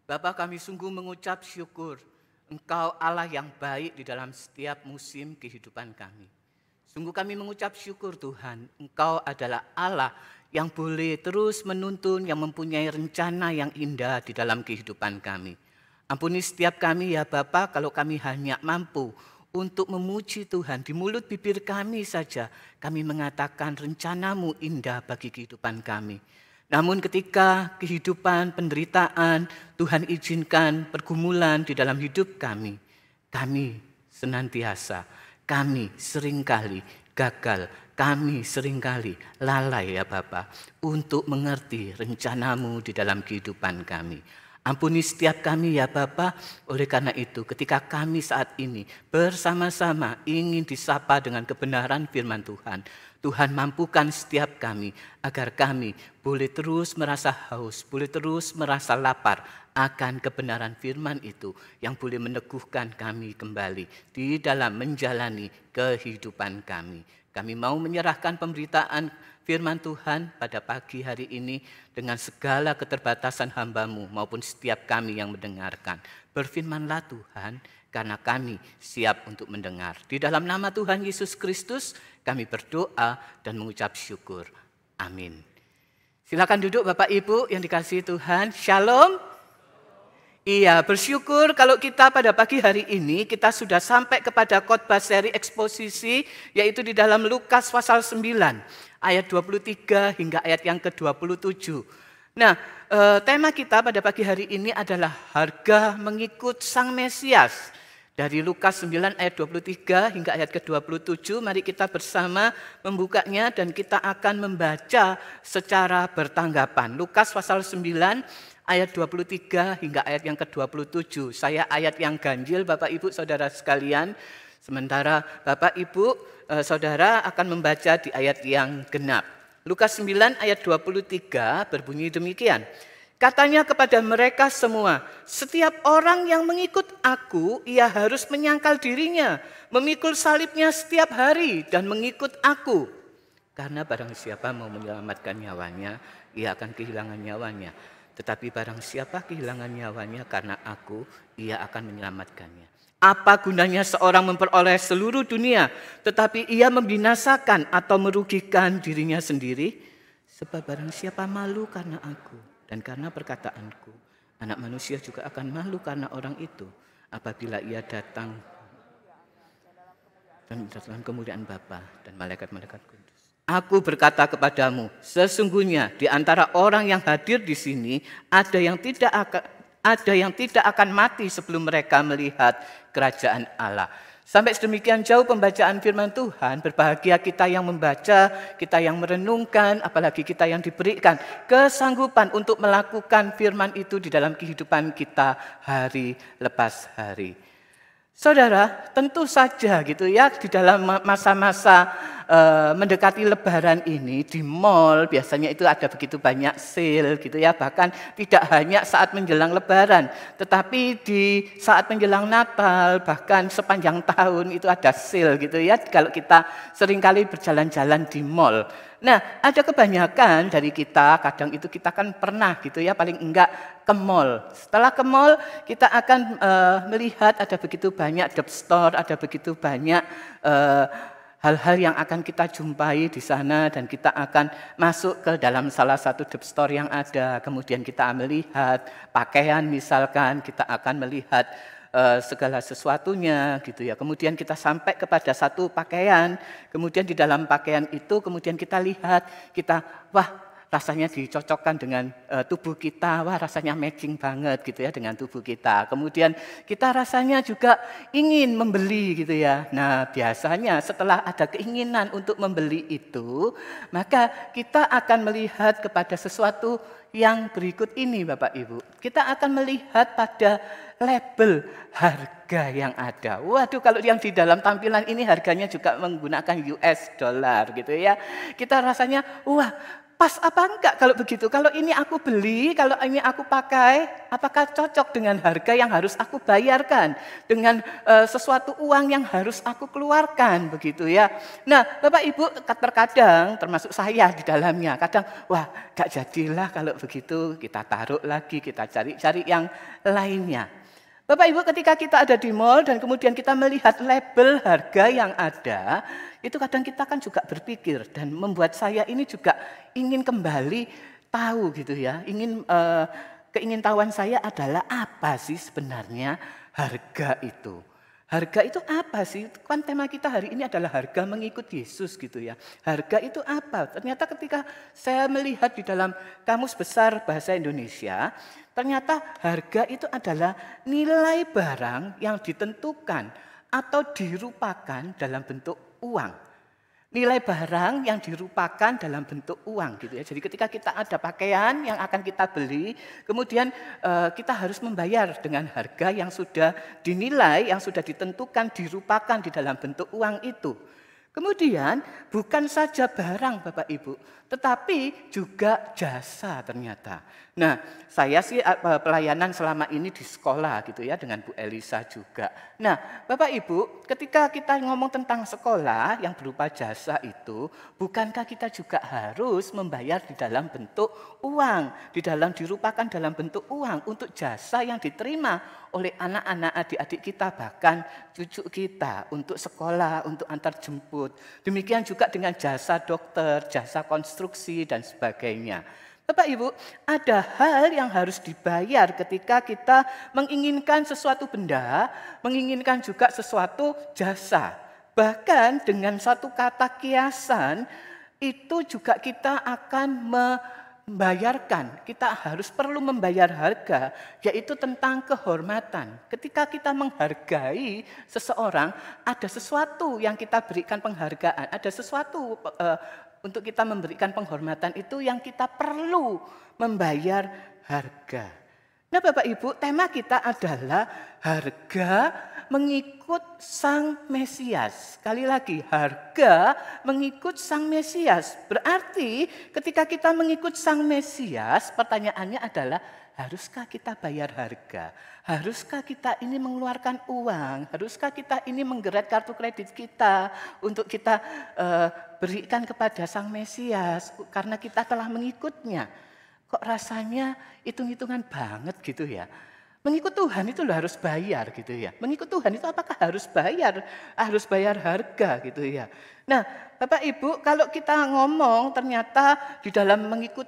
Bapa, kami sungguh mengucap syukur Engkau Allah yang baik di dalam setiap musim kehidupan kami. Sungguh kami mengucap syukur Tuhan, Engkau adalah Allah yang boleh terus menuntun, yang mempunyai rencana yang indah di dalam kehidupan kami. Ampuni setiap kami ya Bapa, kalau kami hanya mampu untuk memuji Tuhan. Di mulut bibir kami saja kami mengatakan rencanamu indah bagi kehidupan kami. Namun ketika kehidupan, penderitaan, Tuhan izinkan pergumulan di dalam hidup kami senantiasa, kami seringkali gagal, kami seringkali lalai ya Bapa untuk mengerti rencanamu di dalam kehidupan kami. Ampuni setiap kami ya Bapa, oleh karena itu ketika kami saat ini bersama-sama ingin disapa dengan kebenaran firman Tuhan, Tuhan mampukan setiap kami agar kami boleh terus merasa haus, boleh terus merasa lapar akan kebenaran firman itu yang boleh meneguhkan kami kembali di dalam menjalani kehidupan kami. Kami mau menyerahkan pemberitaan firman Tuhan pada pagi hari ini dengan segala keterbatasan hamba-Mu maupun setiap kami yang mendengarkan. Berfirmanlah Tuhan, karena kami siap untuk mendengar. Di dalam nama Tuhan Yesus Kristus kami berdoa dan mengucap syukur. Amin. Silakan duduk Bapak Ibu yang dikasihi Tuhan. Shalom. Iya, bersyukur kalau kita pada pagi hari ini kita sudah sampai kepada khotbah seri eksposisi, yaitu di dalam Lukas pasal 9 ayat 23 hingga ayat yang ke-27. Nah, tema kita pada pagi hari ini adalah harga mengikut Sang Mesias. Dari Lukas 9 ayat 23 hingga ayat ke-27, mari kita bersama membukanya dan kita akan membaca secara bertanggapan. Lukas pasal 9 ayat 23 hingga ayat yang ke-27. Saya ayat yang ganjil Bapak Ibu Saudara sekalian. Sementara Bapak Ibu Saudara akan membaca di ayat yang genap. Lukas 9 ayat 23 berbunyi demikian. Katanya kepada mereka semua, setiap orang yang mengikut aku, ia harus menyangkal dirinya, memikul salibnya setiap hari dan mengikut aku. Karena barang siapa mau menyelamatkan nyawanya, ia akan kehilangan nyawanya. Tetapi barang siapa kehilangan nyawanya karena aku, ia akan menyelamatkannya. Apa gunanya seorang memperoleh seluruh dunia, tetapi ia membinasakan atau merugikan dirinya sendiri? Sebab barang siapa malu karena aku dan karena perkataanku, anak manusia juga akan malu karena orang itu apabila ia datang dan dalam kemuliaan Bapa dan malaikat-malaikat kudus. Aku berkata kepadamu, sesungguhnya di antara orang yang hadir di sini ada yang tidak akan mati sebelum mereka melihat kerajaan Allah. Sampai sedemikian jauh pembacaan firman Tuhan, berbahagia kita yang membaca, kita yang merenungkan, apalagi kita yang diberikan kesanggupan untuk melakukan firman itu di dalam kehidupan kita hari lepas hari. Saudara, tentu saja gitu ya, di dalam masa-masa mendekati Lebaran ini di mal biasanya itu ada begitu banyak sale gitu ya, bahkan tidak hanya saat menjelang Lebaran, tetapi di saat menjelang Natal bahkan sepanjang tahun itu ada sale gitu ya. Kalau kita seringkali berjalan-jalan di mal. Nah, ada kebanyakan dari kita, kadang itu kita kan pernah gitu ya, paling enggak ke mall. Setelah ke mall, kita akan melihat ada begitu banyak dep store, ada begitu banyak hal-hal yang akan kita jumpai di sana dan kita akan masuk ke dalam salah satu dep store yang ada. Kemudian kita melihat pakaian misalkan, kita akan melihat segala sesuatunya gitu ya. Kemudian kita sampai kepada satu pakaian, kemudian di dalam pakaian itu kemudian kita lihat, kita wah rasanya dicocokkan dengan tubuh kita, wah rasanya matching banget gitu ya dengan tubuh kita. Kemudian kita rasanya juga ingin membeli gitu ya. Nah biasanya setelah ada keinginan untuk membeli itu, maka kita akan melihat kepada sesuatu yang berikut ini Bapak Ibu. Kita akan melihat pada label harga yang ada. Waduh, kalau yang di dalam tampilan ini harganya juga menggunakan US dollar gitu ya. Kita rasanya wah pas apa enggak kalau begitu? Kalau ini aku beli, kalau ini aku pakai, apakah cocok dengan harga yang harus aku bayarkan? Dengan sesuatu uang yang harus aku keluarkan, begitu ya. Nah, Bapak Ibu terkadang, termasuk saya di dalamnya, kadang, wah gak jadilah kalau begitu, kita taruh lagi, kita cari-cari yang lainnya. Bapak Ibu ketika kita ada di mall dan kemudian kita melihat label harga yang ada, itu kadang kita kan juga berpikir dan membuat saya ini juga ingin kembali tahu gitu ya. Keingintahuan saya adalah apa sih sebenarnya harga itu. Harga itu apa sih? Kan tema kita hari ini adalah harga mengikut Yesus gitu ya. Harga itu apa? Ternyata ketika saya melihat di dalam Kamus Besar Bahasa Indonesia, ternyata harga itu adalah nilai barang yang ditentukan atau dirupakan dalam bentuk uang. Nilai barang yang dirupakan dalam bentuk uang gitu ya. Jadi ketika kita ada pakaian yang akan kita beli, kemudian kita harus membayar dengan harga yang sudah dinilai, yang sudah ditentukan, dirupakan di dalam bentuk uang itu. Kemudian bukan saja barang Bapak Ibu, tetapi juga jasa ternyata. Nah, saya sih pelayanan selama ini di sekolah gitu ya dengan Bu Elisa juga. Nah, Bapak Ibu, ketika kita ngomong tentang sekolah yang berupa jasa itu, bukankah kita juga harus membayar di dalam bentuk uang, dirupakan dalam bentuk uang untuk jasa yang diterima oleh anak-anak adik-adik kita, bahkan cucu kita untuk sekolah, untuk antar jemput. Demikian juga dengan jasa dokter, jasa konstruksi dan sebagainya. Bapak Ibu, ada hal yang harus dibayar ketika kita menginginkan sesuatu benda, menginginkan juga sesuatu jasa. Bahkan dengan satu kata kiasan, itu juga kita akan membayarkan, kita harus perlu membayar harga, yaitu tentang kehormatan. Ketika kita menghargai seseorang, ada sesuatu yang kita berikan penghargaan, ada sesuatu untuk kita memberikan penghormatan itu yang kita perlu membayar harga. Nah Bapak Ibu, tema kita adalah harga mengikut Sang Mesias. Sekali lagi, harga mengikut Sang Mesias. Berarti ketika kita mengikut Sang Mesias, pertanyaannya adalah, haruskah kita bayar harga? Haruskah kita ini mengeluarkan uang? Haruskah kita ini menggeret kartu kredit kita untuk kita berikan kepada Sang Mesias karena kita telah mengikutnya? Kok rasanya hitung-hitungan banget gitu ya? Mengikut Tuhan itu harus bayar gitu ya. Mengikut Tuhan itu apakah harus bayar? Harus bayar harga gitu ya. Nah, Bapak Ibu, kalau kita ngomong ternyata di dalam mengikut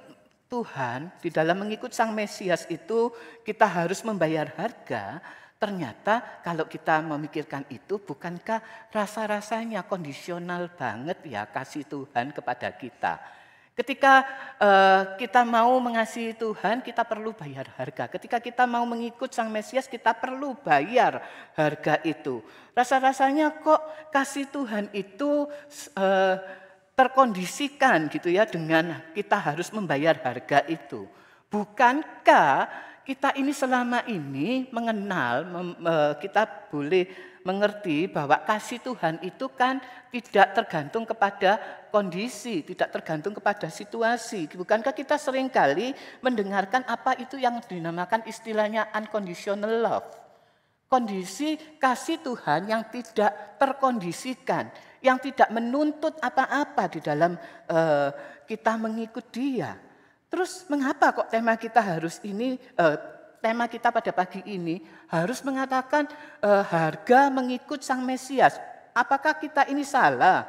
Tuhan, di dalam mengikut Sang Mesias itu kita harus membayar harga. Ternyata kalau kita memikirkan itu, bukankah rasa-rasanya kondisional banget ya kasih Tuhan kepada kita. Ketika kita mau mengasihi Tuhan, kita perlu bayar harga. Ketika kita mau mengikut Sang Mesias, kita perlu bayar harga itu. Rasa-rasanya kok kasih Tuhan itu terkondisikan gitu ya dengan kita harus membayar harga itu. Bukankah kita ini selama ini mengenal, kita boleh mengerti bahwa kasih Tuhan itu kan tidak tergantung kepada kondisi, tidak tergantung kepada situasi. Bukankah kita seringkali mendengarkan apa itu yang dinamakan istilahnya unconditional love. Kondisi kasih Tuhan yang tidak terkondisikan, yang tidak menuntut apa-apa di dalam kita mengikut Dia. Terus mengapa kok tema kita tema kita pada pagi ini harus mengatakan harga mengikut Sang Mesias? Apakah kita ini salah?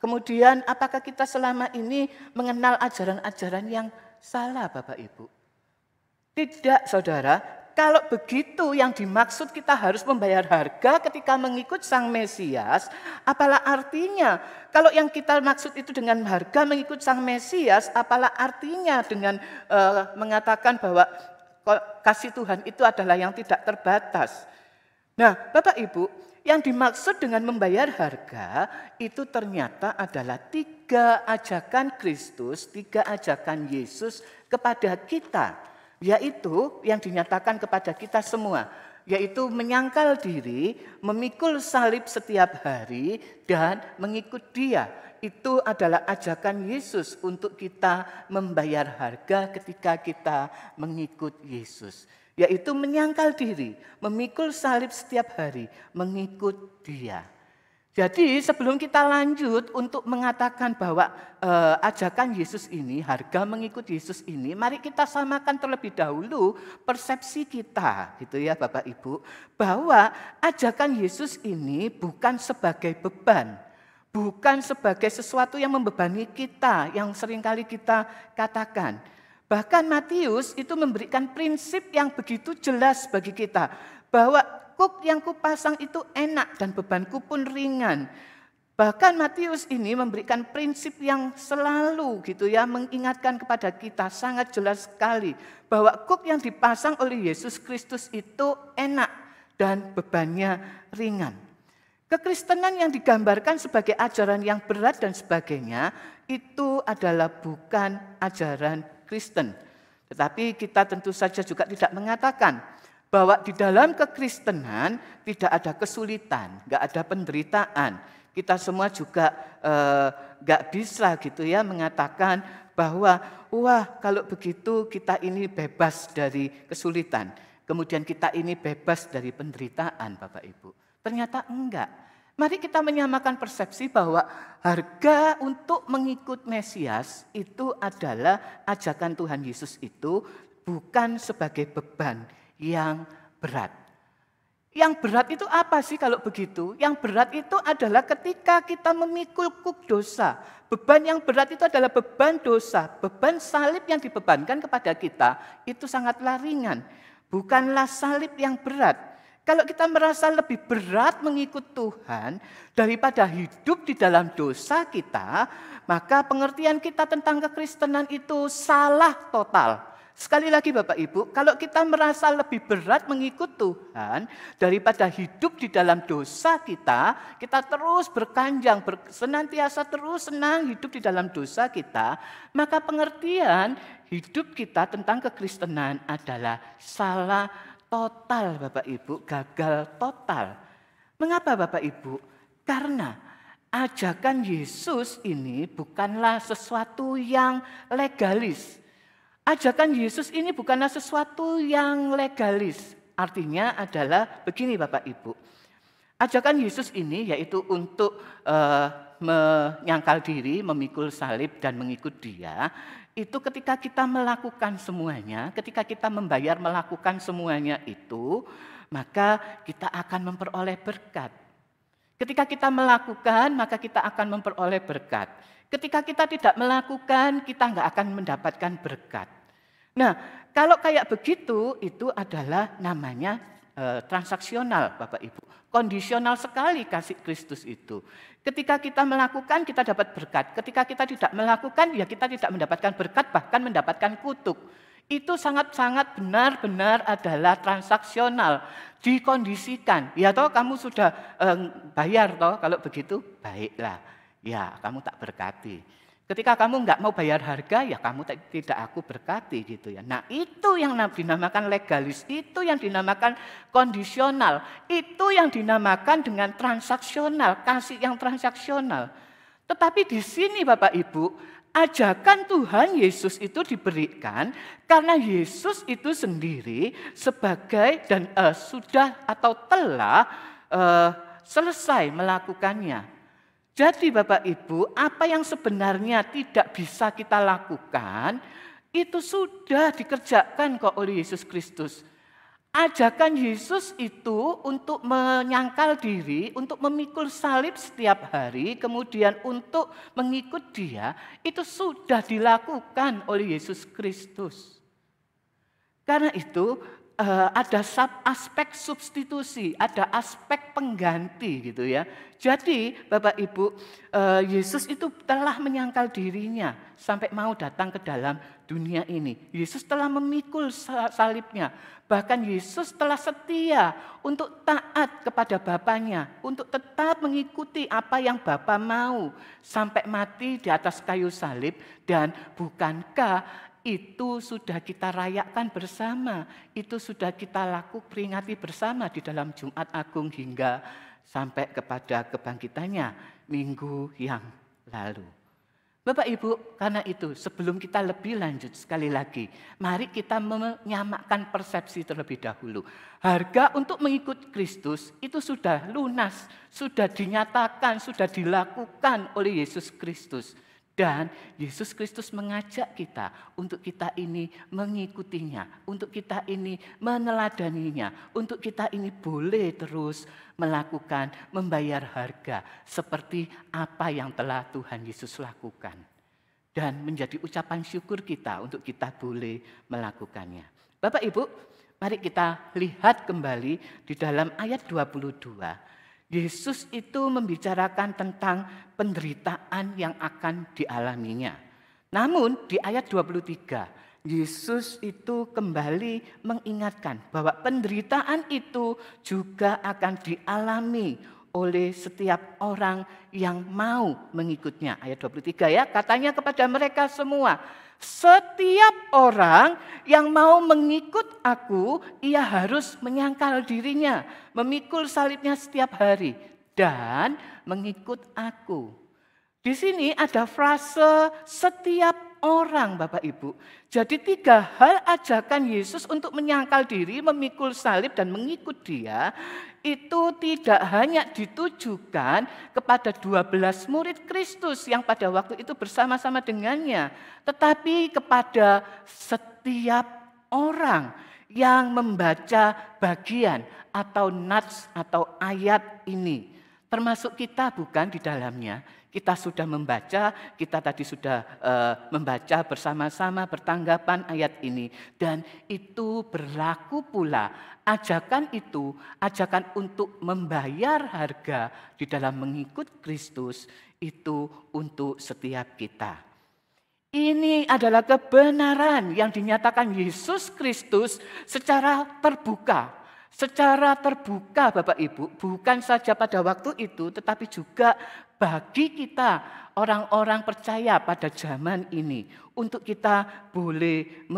Kemudian apakah kita selama ini mengenal ajaran-ajaran yang salah Bapak Ibu? Tidak saudara. Kalau begitu yang dimaksud kita harus membayar harga ketika mengikut Sang Mesias, apalah artinya? Kalau yang kita maksud itu dengan harga mengikut Sang Mesias, apalah artinya dengan mengatakan bahwa kasih Tuhan itu adalah yang tidak terbatas? Nah, Bapak Ibu, yang dimaksud dengan membayar harga itu ternyata adalah 3 ajakan Kristus, 3 ajakan Yesus kepada kita. yaitu yang dinyatakan kepada kita semua, yaitu menyangkal diri, memikul salib setiap hari, dan mengikut Dia. Itu adalah ajakan Yesus untuk kita membayar harga ketika kita mengikut Yesus. Yaitu menyangkal diri, memikul salib setiap hari, mengikut Dia. Jadi sebelum kita lanjut untuk mengatakan bahwa ajakan Yesus ini, harga mengikut Yesus ini, mari kita samakan terlebih dahulu persepsi kita, gitu ya Bapak Ibu, bahwa ajakan Yesus ini bukan sebagai beban, bukan sebagai sesuatu yang membebani kita, yang seringkali kita katakan. Bahkan Matius itu memberikan prinsip yang begitu jelas bagi kita, bahwa kuk yang kupasang itu enak dan bebanku pun ringan. Bahkan Matius ini memberikan prinsip yang selalu gitu ya, mengingatkan kepada kita sangat jelas sekali bahwa kuk yang dipasang oleh Yesus Kristus itu enak dan bebannya ringan. Kekristenan yang digambarkan sebagai ajaran yang berat dan sebagainya itu adalah bukan ajaran Kristen. Tetapi kita tentu saja juga tidak mengatakan bahwa di dalam kekristenan tidak ada kesulitan, nggak ada penderitaan. Kita semua juga nggak bisa gitu ya mengatakan bahwa wah kalau begitu kita ini bebas dari kesulitan. Kemudian kita ini bebas dari penderitaan Bapak Ibu. Ternyata enggak. Mari kita menyamakan persepsi bahwa harga untuk mengikut Mesias itu adalah ajakan Tuhan Yesus itu bukan sebagai beban yang berat. Yang berat itu apa sih kalau begitu? Yang berat itu adalah ketika kita memikul kuk dosa. Beban yang berat itu adalah beban dosa. Beban salib yang dibebankan kepada kita itu sangatlah ringan. Bukanlah salib yang berat. Kalau kita merasa lebih berat mengikut Tuhan daripada hidup di dalam dosa kita, maka pengertian kita tentang kekristenan itu salah total. Sekali lagi Bapak Ibu, kalau kita merasa lebih berat mengikut Tuhan daripada hidup di dalam dosa kita terus berkanjang, senantiasa terus senang hidup di dalam dosa kita, maka pengertian hidup kita tentang kekristenan adalah salah total Bapak Ibu, gagal total. Mengapa Bapak Ibu? Karena ajakan Yesus ini bukanlah sesuatu yang legalis. Ajakan Yesus ini bukanlah sesuatu yang legalis. Artinya adalah begini Bapak Ibu. Ajakan Yesus ini yaitu untuk menyangkal diri, memikul salib dan mengikut Dia. Itu ketika kita melakukan semuanya, ketika kita membayar melakukan semuanya itu, maka kita akan memperoleh berkat. Ketika kita melakukan, maka kita akan memperoleh berkat. Ketika kita tidak melakukan, kita nggak akan mendapatkan berkat. Nah, kalau kayak begitu, itu adalah namanya transaksional Bapak Ibu. Kondisional sekali kasih Kristus itu. Ketika kita melakukan, kita dapat berkat. Ketika kita tidak melakukan, ya kita tidak mendapatkan berkat, bahkan mendapatkan kutuk. Itu sangat-sangat benar-benar adalah transaksional. Dikondisikan. Ya toh kamu sudah bayar toh, kalau begitu baiklah. Ya kamu tak berkati. Ketika kamu nggak mau bayar harga, ya kamu tidak aku berkati gitu ya. Nah itu yang dinamakan legalis, itu yang dinamakan kondisional, itu yang dinamakan dengan transaksional, kasih yang transaksional. Tetapi di sini Bapak Ibu, ajakan Tuhan Yesus itu diberikan karena Yesus itu sendiri sebagai dan sudah atau telah selesai melakukannya. Jadi Bapak Ibu, apa yang sebenarnya tidak bisa kita lakukan, itu sudah dikerjakan kok oleh Yesus Kristus. Ajakan Yesus itu untuk menyangkal diri, untuk memikul salib setiap hari, kemudian untuk mengikut Dia, itu sudah dilakukan oleh Yesus Kristus. Karena itu, ada aspek substitusi, ada aspek pengganti gitu ya. Jadi Bapak Ibu, Yesus itu telah menyangkal dirinya sampai mau datang ke dalam dunia ini. Yesus telah memikul salibnya. Bahkan Yesus telah setia untuk taat kepada Bapanya, untuk tetap mengikuti apa yang Bapa mau sampai mati di atas kayu salib. Dan bukankah itu sudah kita rayakan bersama, itu sudah kita peringati bersama di dalam Jumat Agung hingga sampai kepada kebangkitannya minggu yang lalu. Bapak Ibu, karena itu sebelum kita lebih lanjut sekali lagi, mari kita menyamakan persepsi terlebih dahulu. Harga untuk mengikut Kristus itu sudah lunas, sudah dinyatakan, sudah dilakukan oleh Yesus Kristus. Dan Yesus Kristus mengajak kita untuk kita ini mengikutinya, untuk kita ini meneladaninya, untuk kita ini boleh terus melakukan, membayar harga seperti apa yang telah Tuhan Yesus lakukan. Dan menjadi ucapan syukur kita untuk kita boleh melakukannya. Bapak Ibu, mari kita lihat kembali di dalam ayat 22. Yesus itu membicarakan tentang penderitaan yang akan dialaminya. Namun di ayat 23, Yesus itu kembali mengingatkan bahwa penderitaan itu juga akan dialami oleh setiap orang yang mau mengikutnya. Ayat 23 ya, katanya kepada mereka semua, setiap orang yang mau mengikut aku, ia harus menyangkal dirinya, memikul salibnya setiap hari, dan mengikut aku. Di sini ada frase setiap orang, Bapak Ibu. Jadi 3 hal ajakan Yesus untuk menyangkal diri, memikul salib dan mengikut Dia, itu tidak hanya ditujukan kepada 12 murid Kristus yang pada waktu itu bersama-sama dengannya, tetapi kepada setiap orang yang membaca bagian atau nats atau ayat ini. Termasuk kita bukan di dalamnya. Kita sudah membaca, kita tadi sudah membaca bersama-sama bertanggapan ayat ini. Dan itu berlaku pula, ajakan itu, ajakan untuk membayar harga di dalam mengikut Kristus, itu untuk setiap kita. Ini adalah kebenaran yang dinyatakan Yesus Kristus secara terbuka. Secara terbuka Bapak Ibu, bukan saja pada waktu itu tetapi juga bagi kita orang-orang percaya pada zaman ini. Untuk kita boleh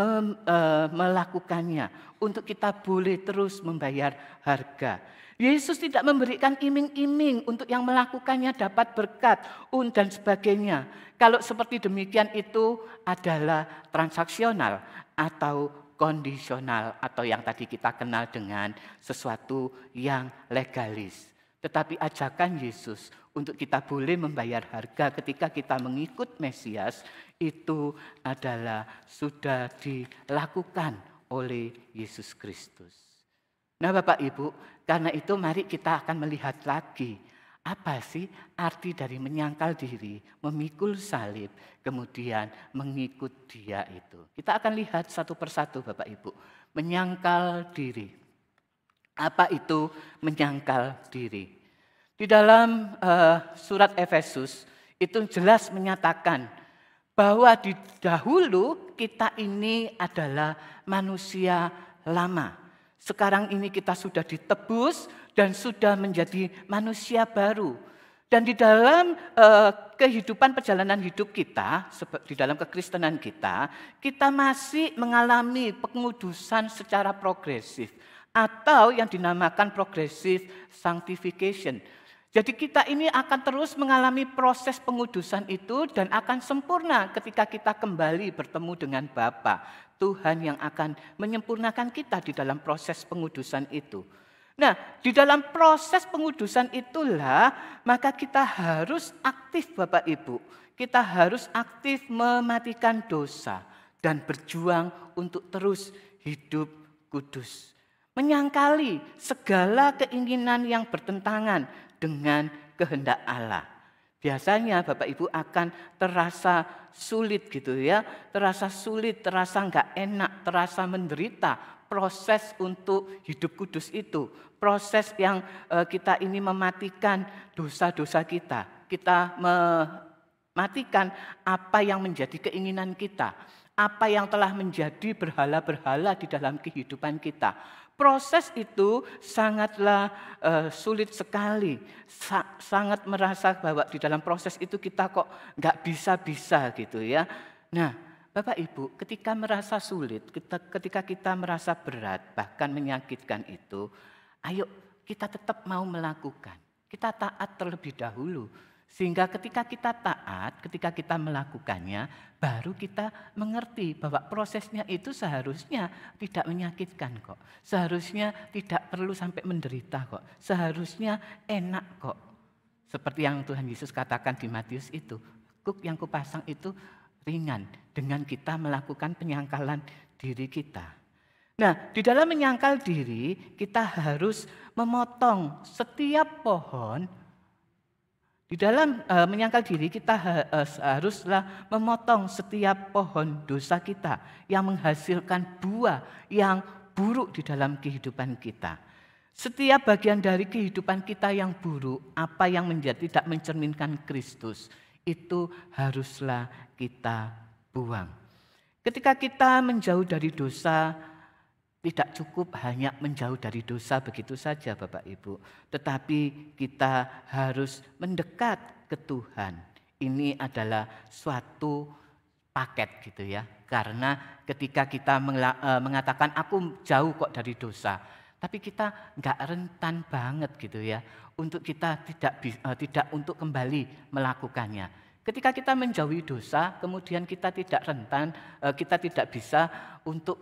melakukannya, untuk kita boleh terus membayar harga. Yesus tidak memberikan iming-iming untuk yang melakukannya dapat berkat dan sebagainya. Kalau seperti demikian itu adalah transaksional atau kondisional atau yang tadi kita kenal dengan sesuatu yang legalis. Tetapi ajakan Yesus untuk kita boleh membayar harga ketika kita mengikut Mesias itu adalah sudah dilakukan oleh Yesus Kristus. Nah Bapak Ibu, karena itu mari kita akan melihat lagi apa sih arti dari menyangkal diri, memikul salib, kemudian mengikut Dia itu. Kita akan lihat satu persatu Bapak Ibu. Menyangkal diri. Apa itu menyangkal diri? Di dalam surat Efesus itu jelas menyatakan bahwa di dahulu kita ini adalah manusia lama. Sekarang ini kita sudah ditebus dan sudah menjadi manusia baru. Dan di dalam kehidupan perjalanan hidup kita, di dalam kekristenan kita, kita masih mengalami pengudusan secara progresif. Atau yang dinamakan progressive sanctification. Jadi kita ini akan terus mengalami proses pengudusan itu dan akan sempurna ketika kita kembali bertemu dengan Bapa. Tuhan yang akan menyempurnakan kita di dalam proses pengudusan itu. Nah, di dalam proses pengudusan itulah maka kita harus aktif Bapak Ibu. Kita harus aktif mematikan dosa dan berjuang untuk terus hidup kudus. Menyangkali segala keinginan yang bertentangan dengan kehendak Allah. Biasanya Bapak Ibu akan terasa sulit gitu ya, terasa sulit, terasa enggak enak, terasa menderita proses untuk hidup kudus itu. Proses yang kita ini mematikan dosa-dosa kita. Kita mematikan apa yang menjadi keinginan kita. Apa yang telah menjadi berhala-berhala di dalam kehidupan kita. Proses itu sangatlah sulit sekali. Sangat merasa bahwa di dalam proses itu kita kok nggak bisa-bisa gitu ya. Nah, Bapak Ibu, ketika merasa sulit, ketika kita merasa berat, bahkan menyakitkan itu, ayo kita tetap mau melakukan. Kita taat terlebih dahulu. Sehingga ketika kita taat, ketika kita melakukannya, baru kita mengerti bahwa prosesnya itu seharusnya tidak menyakitkan kok. Seharusnya tidak perlu sampai menderita kok. Seharusnya enak kok. Seperti yang Tuhan Yesus katakan di Matius itu, kuk yang kupasang itu ringan dengan kita melakukan penyangkalan diri kita. Nah, di dalam menyangkal diri, kita harus memotong setiap pohon. Di dalam menyangkal diri, kita haruslah memotong setiap pohon dosa kita yang menghasilkan buah yang buruk di dalam kehidupan kita. Setiap bagian dari kehidupan kita yang buruk, apa yang tidak mencerminkan Kristus, itu haruslah kita buang. Ketika kita menjauh dari dosa, tidak cukup hanya menjauh dari dosa begitu saja Bapak Ibu. Tetapi kita harus mendekat ke Tuhan. Ini adalah suatu paket gitu ya. Karena ketika kita mengatakan aku jauh kok dari dosa, tapi kita enggak rentan banget gitu ya. Untuk kita tidak untuk kembali melakukannya. Ketika kita menjauhi dosa, kemudian kita tidak rentan, kita tidak bisa untuk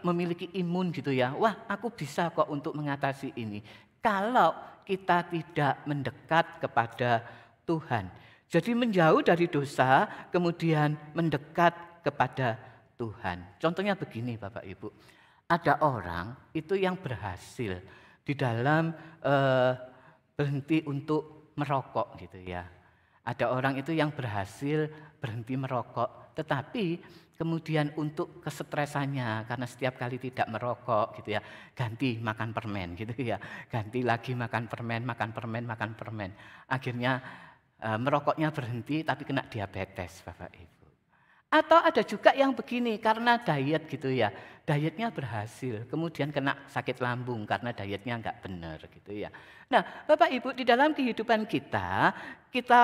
memiliki imun gitu ya. Wah, aku bisa kok untuk mengatasi ini. Kalau kita tidak mendekat kepada Tuhan. Jadi menjauh dari dosa, kemudian mendekat kepada Tuhan. Contohnya begini Bapak Ibu. Ada orang itu yang berhasil di dalam berhenti untuk merokok gitu ya. Ada orang itu yang berhasil berhenti merokok, tetapi kemudian untuk kesetresannya karena setiap kali tidak merokok gitu ya, ganti makan permen gitu ya, ganti lagi makan permen. Akhirnya merokoknya berhenti tapi kena diabetes Bapak Ibu. Atau ada juga yang begini karena diet gitu ya, dietnya berhasil, kemudian kena sakit lambung karena dietnya enggak benar gitu ya. Nah Bapak Ibu, di dalam kehidupan kita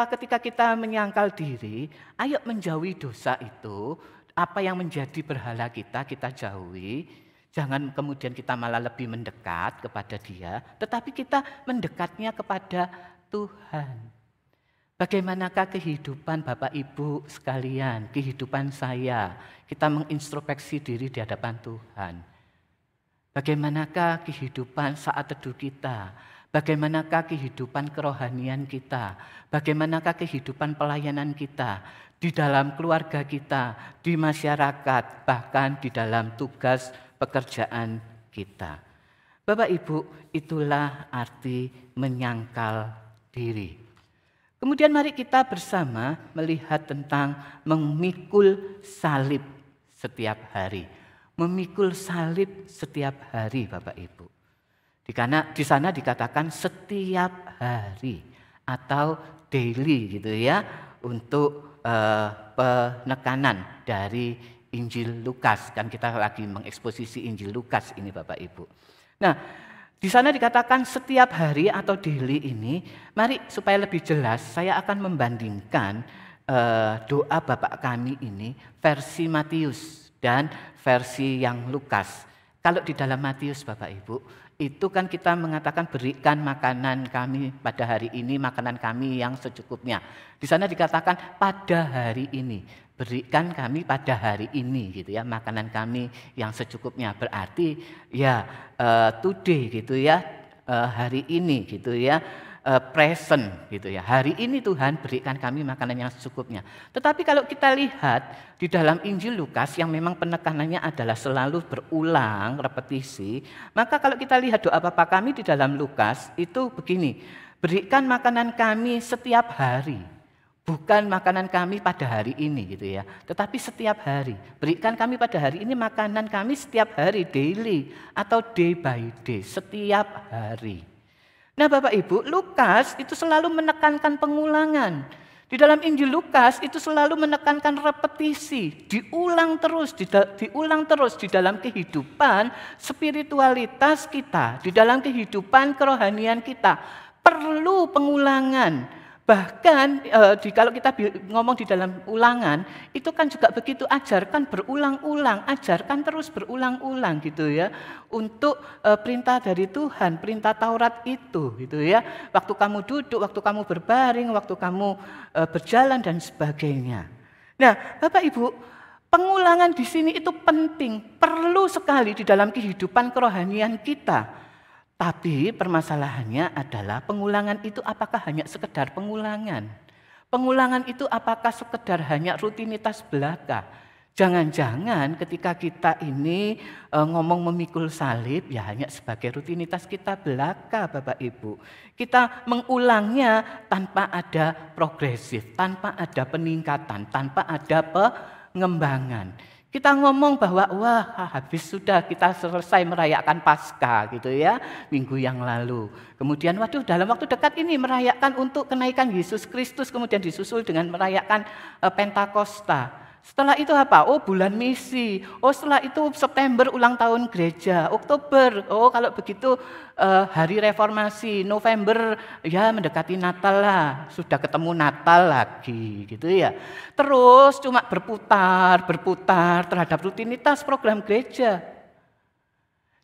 ketika kita menyangkal diri, ayo menjauhi dosa itu, apa yang menjadi berhala kita jauhi. Jangan kemudian kita malah lebih mendekat kepada Dia, tetapi kita mendekatnya kepada Tuhan. Bagaimanakah kehidupan Bapak Ibu sekalian, kehidupan saya, kita mengintrospeksi diri di hadapan Tuhan. Bagaimanakah kehidupan saat teduh kita, bagaimanakah kehidupan kerohanian kita, bagaimanakah kehidupan pelayanan kita, di dalam keluarga kita, di masyarakat, bahkan di dalam tugas pekerjaan kita. Bapak Ibu, itulah arti menyangkal diri. Kemudian mari kita bersama melihat tentang memikul salib setiap hari. Memikul salib setiap hari Bapak Ibu. Di sana dikatakan setiap hari atau daily gitu ya. Untuk penekanan dari Injil Lukas. Kan kita lagi mengeksposisi Injil Lukas ini Bapak Ibu. Nah, di sana dikatakan setiap hari atau daily ini, mari supaya lebih jelas saya akan membandingkan doa Bapak kami ini versi Matius dan versi yang Lukas. Kalau di dalam Matius Bapak Ibu, itu kan kita mengatakan berikan makanan kami pada hari ini, makanan kami yang secukupnya. Di sana dikatakan pada hari ini, berikan kami pada hari ini gitu ya, makanan kami yang secukupnya. Berarti ya today gitu ya, hari ini gitu ya, present gitu ya. Hari ini Tuhan berikan kami makanan yang secukupnya. Tetapi kalau kita lihat di dalam Injil Lukas yang memang penekanannya adalah selalu berulang, repetisi, maka kalau kita lihat doa Bapa kami di dalam Lukas itu begini, berikan makanan kami setiap hari. Bukan makanan kami pada hari ini gitu ya, tetapi setiap hari. Berikan kami pada hari ini makanan kami setiap hari, daily atau day by day, setiap hari. Nah Bapak Ibu, Lukas itu selalu menekankan pengulangan. Di dalam Injil Lukas itu selalu menekankan repetisi, diulang terus di dalam kehidupan spiritualitas kita, di dalam kehidupan kerohanian kita. Perlu pengulangan, Bahkan kalau kita ngomong di dalam Ulangan, itu kan juga begitu, ajarkan berulang-ulang, ajarkan terus berulang-ulang gitu ya. Untuk perintah dari Tuhan, perintah Taurat itu gitu ya. Waktu kamu duduk, waktu kamu berbaring, waktu kamu berjalan dan sebagainya. Nah, Bapak Ibu, pengulangan di sini itu penting, perlu sekali di dalam kehidupan kerohanian kita. Tapi permasalahannya adalah pengulangan itu apakah hanya sekedar pengulangan? Pengulangan itu apakah sekedar hanya rutinitas belaka? Jangan-jangan ketika kita ini ngomong memikul salib ya hanya sebagai rutinitas kita belaka, Bapak Ibu. Kita mengulangnya tanpa ada progresif, tanpa ada peningkatan, tanpa ada pengembangan. Kita ngomong bahwa wah habis sudah kita selesai merayakan Paskah gitu ya minggu yang lalu. Kemudian waduh dalam waktu dekat ini merayakan untuk kenaikan Yesus Kristus, kemudian disusul dengan merayakan Pentakosta. Setelah itu apa? Oh bulan misi. Oh setelah itu September ulang tahun gereja. Oktober, oh kalau begitu hari reformasi. November ya mendekati Natal lah. Sudah ketemu Natal lagi gitu ya. Terus cuma berputar terhadap rutinitas program gereja.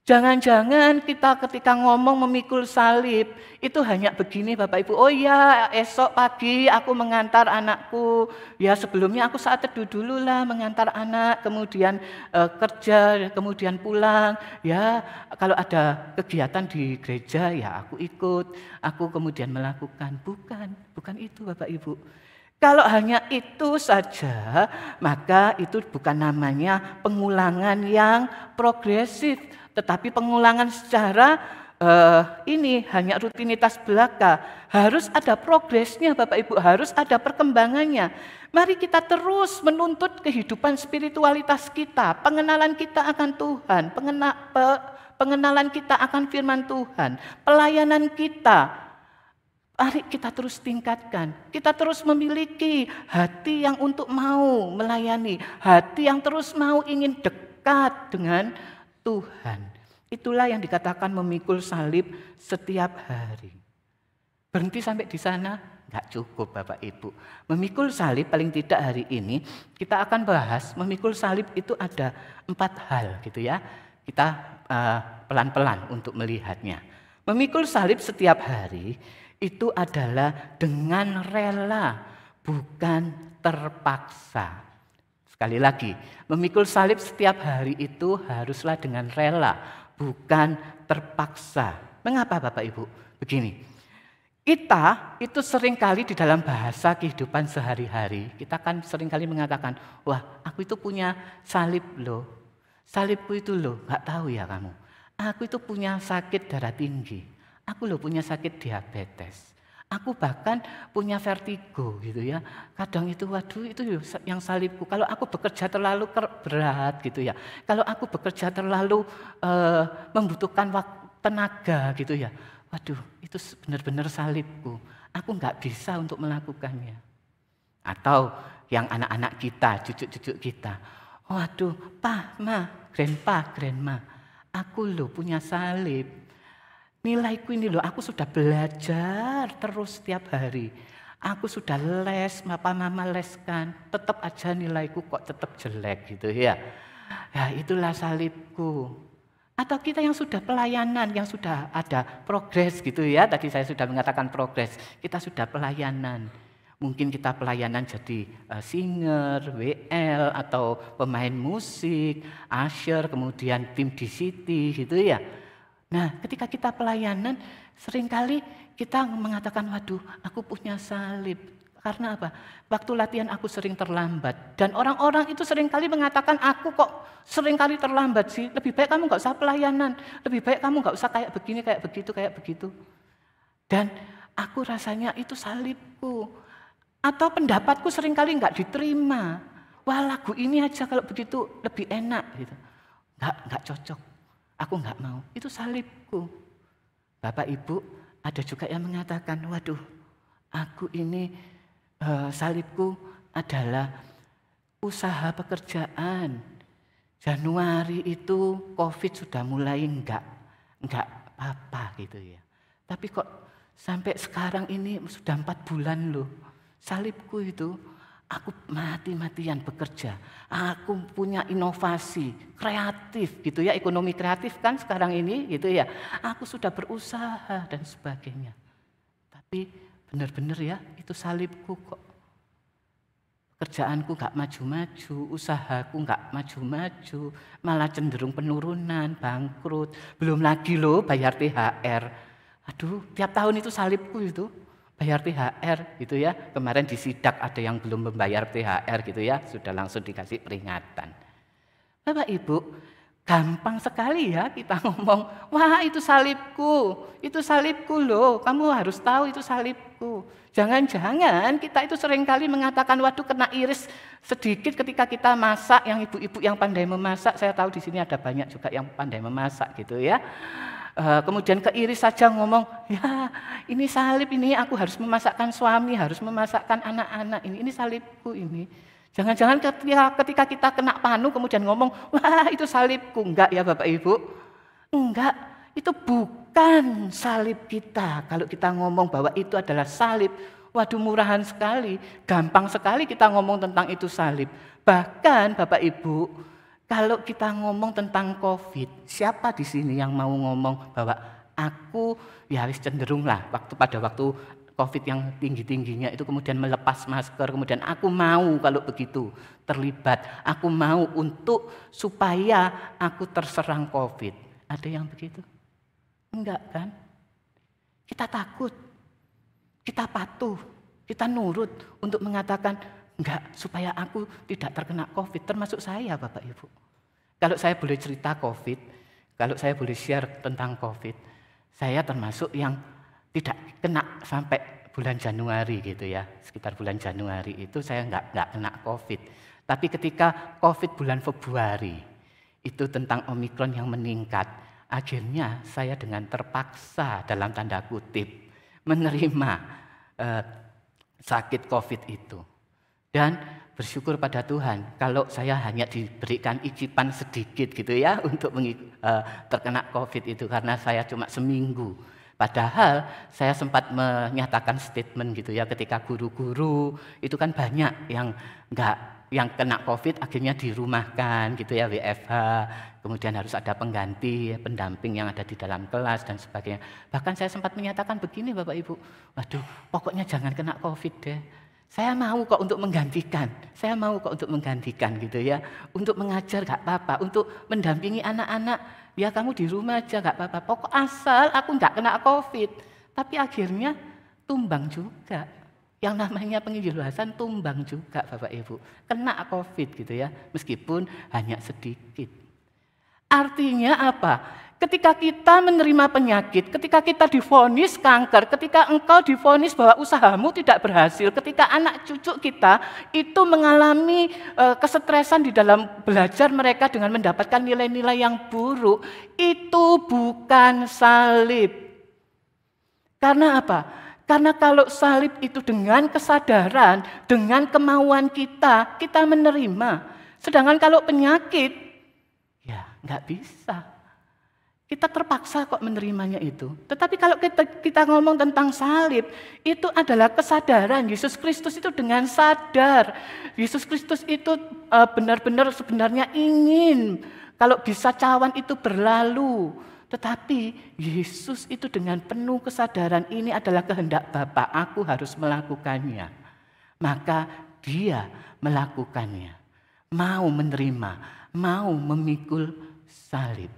Jangan-jangan kita ketika ngomong memikul salib, itu hanya begini Bapak Ibu, oh ya esok pagi aku mengantar anakku, ya sebelumnya aku saat teduh dulu lah mengantar anak, kemudian kerja, kemudian pulang, ya kalau ada kegiatan di gereja ya aku ikut, aku kemudian melakukan, bukan itu Bapak Ibu. Kalau hanya itu saja, maka itu bukan namanya pengulangan yang progresif, tetapi pengulangan secara ini hanya rutinitas belaka. Harus ada progresnya Bapak Ibu, harus ada perkembangannya. Mari kita terus menuntut kehidupan spiritualitas kita, pengenalan kita akan Tuhan, pengenalan kita akan firman Tuhan, pelayanan kita. Mari kita terus tingkatkan, kita terus memiliki hati yang untuk mau melayani, hati yang terus mau ingin dekat dengan Tuhan. Itulah yang dikatakan memikul salib setiap hari. Berhenti sampai di sana? Enggak cukup Bapak Ibu. Memikul salib paling tidak hari ini kita akan bahas memikul salib itu ada 4 hal gitu ya. Kita pelan-pelan untuk melihatnya. Memikul salib setiap hari itu adalah dengan rela, bukan terpaksa. Sekali lagi, memikul salib setiap hari itu haruslah dengan rela, bukan terpaksa. Mengapa Bapak Ibu? Begini, kita itu seringkali di dalam bahasa kehidupan sehari-hari, kita kan seringkali mengatakan, wah aku itu punya salib loh, salibku itu loh, gak tahu ya kamu. Aku itu punya sakit darah tinggi. Aku loh punya sakit diabetes. Aku bahkan punya vertigo gitu ya. Kadang itu waduh itu yang salibku. Kalau aku bekerja terlalu berat gitu ya. Kalau aku bekerja terlalu membutuhkan tenaga gitu ya. Waduh itu benar-benar salibku. Aku nggak bisa untuk melakukannya. Atau yang anak-anak kita, cucu-cucu kita. Waduh, Pa, Ma, Grandma, aku loh punya salib. Nilaiku ini loh, aku sudah belajar terus setiap hari. Aku sudah les, mama leskan, tetap aja nilaiku kok tetap jelek gitu ya. Ya itulah salibku. Atau kita yang sudah pelayanan, yang sudah ada progres gitu ya. Tadi saya sudah mengatakan progres, kita sudah pelayanan. Mungkin kita pelayanan jadi singer, WL, atau pemain musik, usher, kemudian tim DCT gitu ya. Nah, ketika kita pelayanan, seringkali kita mengatakan, waduh, aku punya salib. Karena apa? Waktu latihan aku sering terlambat. Dan orang-orang itu seringkali mengatakan, aku kok seringkali terlambat sih. Lebih baik kamu gak usah pelayanan. Lebih baik kamu gak usah kayak begini, kayak begitu. Dan aku rasanya itu salibku. Atau pendapatku seringkali gak diterima. Wah, lagu ini aja kalau begitu lebih enak. Gitu. Gak cocok. Aku enggak mau, itu salibku. Bapak Ibu ada juga yang mengatakan, waduh aku ini salibku adalah usaha pekerjaan. Januari itu COVID sudah mulai enggak apa-apa gitu ya. Tapi kok Sampai sekarang ini sudah 4 bulan loh. Salibku itu, aku mati-matian bekerja. Aku punya inovasi, kreatif gitu ya, ekonomi kreatif kan sekarang ini gitu ya. Aku sudah berusaha dan sebagainya. Tapi benar-benar ya, itu salibku kok. Kerjaanku gak maju-maju, usahaku gak maju-maju, malah cenderung penurunan, bangkrut. Belum lagi loh bayar THR. Aduh, tiap tahun itu salibku itu, bayar THR gitu ya. Kemarin di sidak ada yang belum membayar THR gitu ya, sudah langsung dikasih peringatan. Bapak Ibu, gampang sekali ya kita ngomong, wah itu salibku loh, kamu harus tahu itu salibku. Jangan-jangan kita itu seringkali mengatakan, waduh kena iris sedikit ketika kita masak, yang ibu-ibu yang pandai memasak, saya tahu di sini ada banyak juga yang pandai memasak gitu ya. Kemudian keiris saja ngomong, ya ini salib ini aku harus memasakkan suami, harus memasakkan anak-anak, ini salibku ini. Jangan-jangan ketika kita kena panu kemudian ngomong, wah itu salibku. Enggak ya Bapak Ibu, enggak. Itu bukan salib kita. Kalau kita ngomong bahwa itu adalah salib, waduh murahan sekali, gampang sekali kita ngomong tentang itu salib. Bahkan Bapak Ibu, kalau kita ngomong tentang COVID, siapa di sini yang mau ngomong bahwa aku ya harus cenderung lah pada waktu COVID yang tinggi-tingginya itu kemudian melepas masker, kemudian aku mau kalau begitu terlibat, aku mau untuk supaya aku terserang COVID. Ada yang begitu? Enggak kan? Kita takut, kita patuh, kita nurut untuk mengatakan enggak supaya aku tidak terkena COVID, termasuk saya Bapak Ibu. Kalau saya boleh cerita COVID, kalau saya boleh share tentang COVID, saya termasuk yang tidak kena sampai bulan Januari gitu ya, sekitar bulan Januari itu saya enggak kena COVID. Tapi ketika COVID bulan Februari, itu tentang Omikron yang meningkat, akhirnya saya dengan terpaksa dalam tanda kutip menerima sakit COVID itu. Dan bersyukur pada Tuhan kalau saya hanya diberikan icipan sedikit gitu ya untuk terkena COVID itu karena saya cuma seminggu. Padahal saya sempat menyatakan statement gitu ya ketika guru-guru itu kan banyak yang kena COVID akhirnya dirumahkan gitu ya WFH, kemudian harus ada pengganti, pendamping yang ada di dalam kelas dan sebagainya. Bahkan saya sempat menyatakan begini Bapak Ibu, waduh pokoknya jangan kena COVID deh. Saya mau kok untuk menggantikan gitu ya. Untuk mengajar gak apa-apa, untuk mendampingi anak-anak, ya kamu di rumah aja gak apa-apa. Pokok asal aku gak kena COVID. Tapi akhirnya tumbang juga. Yang namanya penginjil luasan tumbang juga Bapak Ibu. Kena COVID gitu ya, meskipun hanya sedikit. Artinya apa? Ketika kita menerima penyakit, ketika kita divonis kanker, ketika engkau divonis bahwa usahamu tidak berhasil, ketika anak cucu kita itu mengalami kesetresan di dalam belajar mereka dengan mendapatkan nilai-nilai yang buruk, itu bukan salib. Karena apa? Karena kalau salib itu dengan kesadaran, dengan kemauan kita menerima. Sedangkan kalau penyakit, ya nggak bisa. Kita terpaksa kok menerimanya itu. Tetapi kalau kita ngomong tentang salib, itu adalah kesadaran. Yesus Kristus itu dengan sadar. Yesus Kristus itu benar-benar sebenarnya ingin kalau bisa cawan itu berlalu. Tetapi Yesus itu dengan penuh kesadaran ini adalah kehendak Bapa, aku harus melakukannya. Maka dia melakukannya. Mau menerima, mau memikul salib.